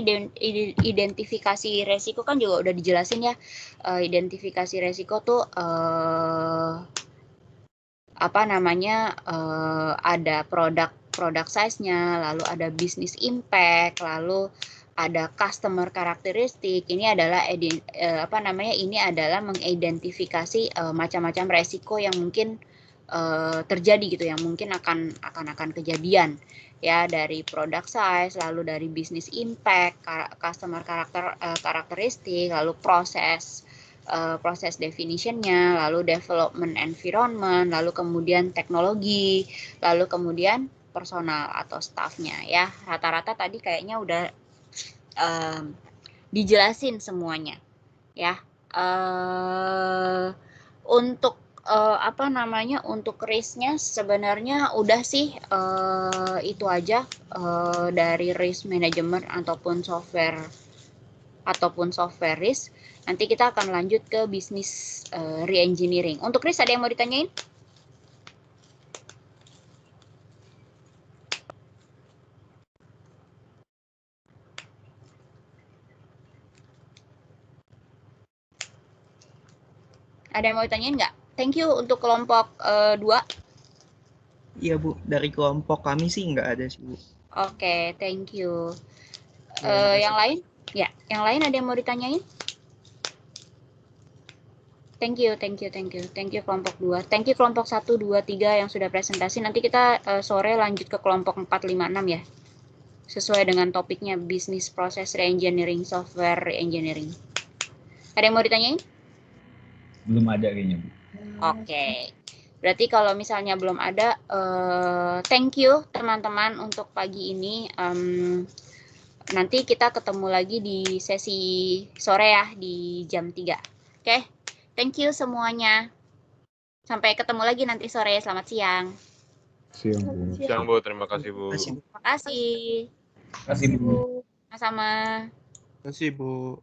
Speaker 1: identifikasi resiko kan juga udah dijelasin ya. Identifikasi resiko tuh ada product size-nya, lalu ada business impact, lalu ada customer karakteristik. Ini adalah mengidentifikasi macam-macam resiko yang mungkin terjadi gitu, yang mungkin akan kejadian ya, dari product size, lalu dari business impact, customer karakteristik, lalu proses definition-nya, lalu development environment, lalu kemudian teknologi, lalu kemudian personal atau staff-nya ya. Rata-rata tadi kayaknya udah dijelasin semuanya ya. Untuk untuk risk-nya sebenarnya udah sih itu aja dari risk management ataupun software risk. Nanti kita akan lanjut ke bisnis re-engineering. Untuk risk ada yang mau ditanyain? Ada yang mau ditanyain nggak? Thank you untuk kelompok 2.
Speaker 13: Iya Bu, dari kelompok kami sih nggak ada sih Bu.
Speaker 1: Oke, thank you. Yang lain? Ya, yang lain ada yang mau ditanyain? Thank you kelompok 2. Thank you kelompok 1, 2, 3 yang sudah presentasi. Nanti kita sore lanjut ke kelompok 4, 5, 6 ya. Sesuai dengan topiknya Business Process Re-engineering, Software Re-engineering. Ada yang mau ditanyain?
Speaker 2: Belum ada kayaknya, Bu.
Speaker 1: Oke. Berarti kalau misalnya belum ada, thank you teman-teman untuk pagi ini. Nanti kita ketemu lagi di sesi sore ya, di jam 3. Oke, thank you semuanya. Sampai ketemu lagi nanti sore. Selamat siang.
Speaker 3: Siang, Bu. Terima kasih, Bu.
Speaker 1: Terima kasih.
Speaker 2: Terima kasih, Bu.
Speaker 1: Sama-sama.
Speaker 8: Terima kasih Bu.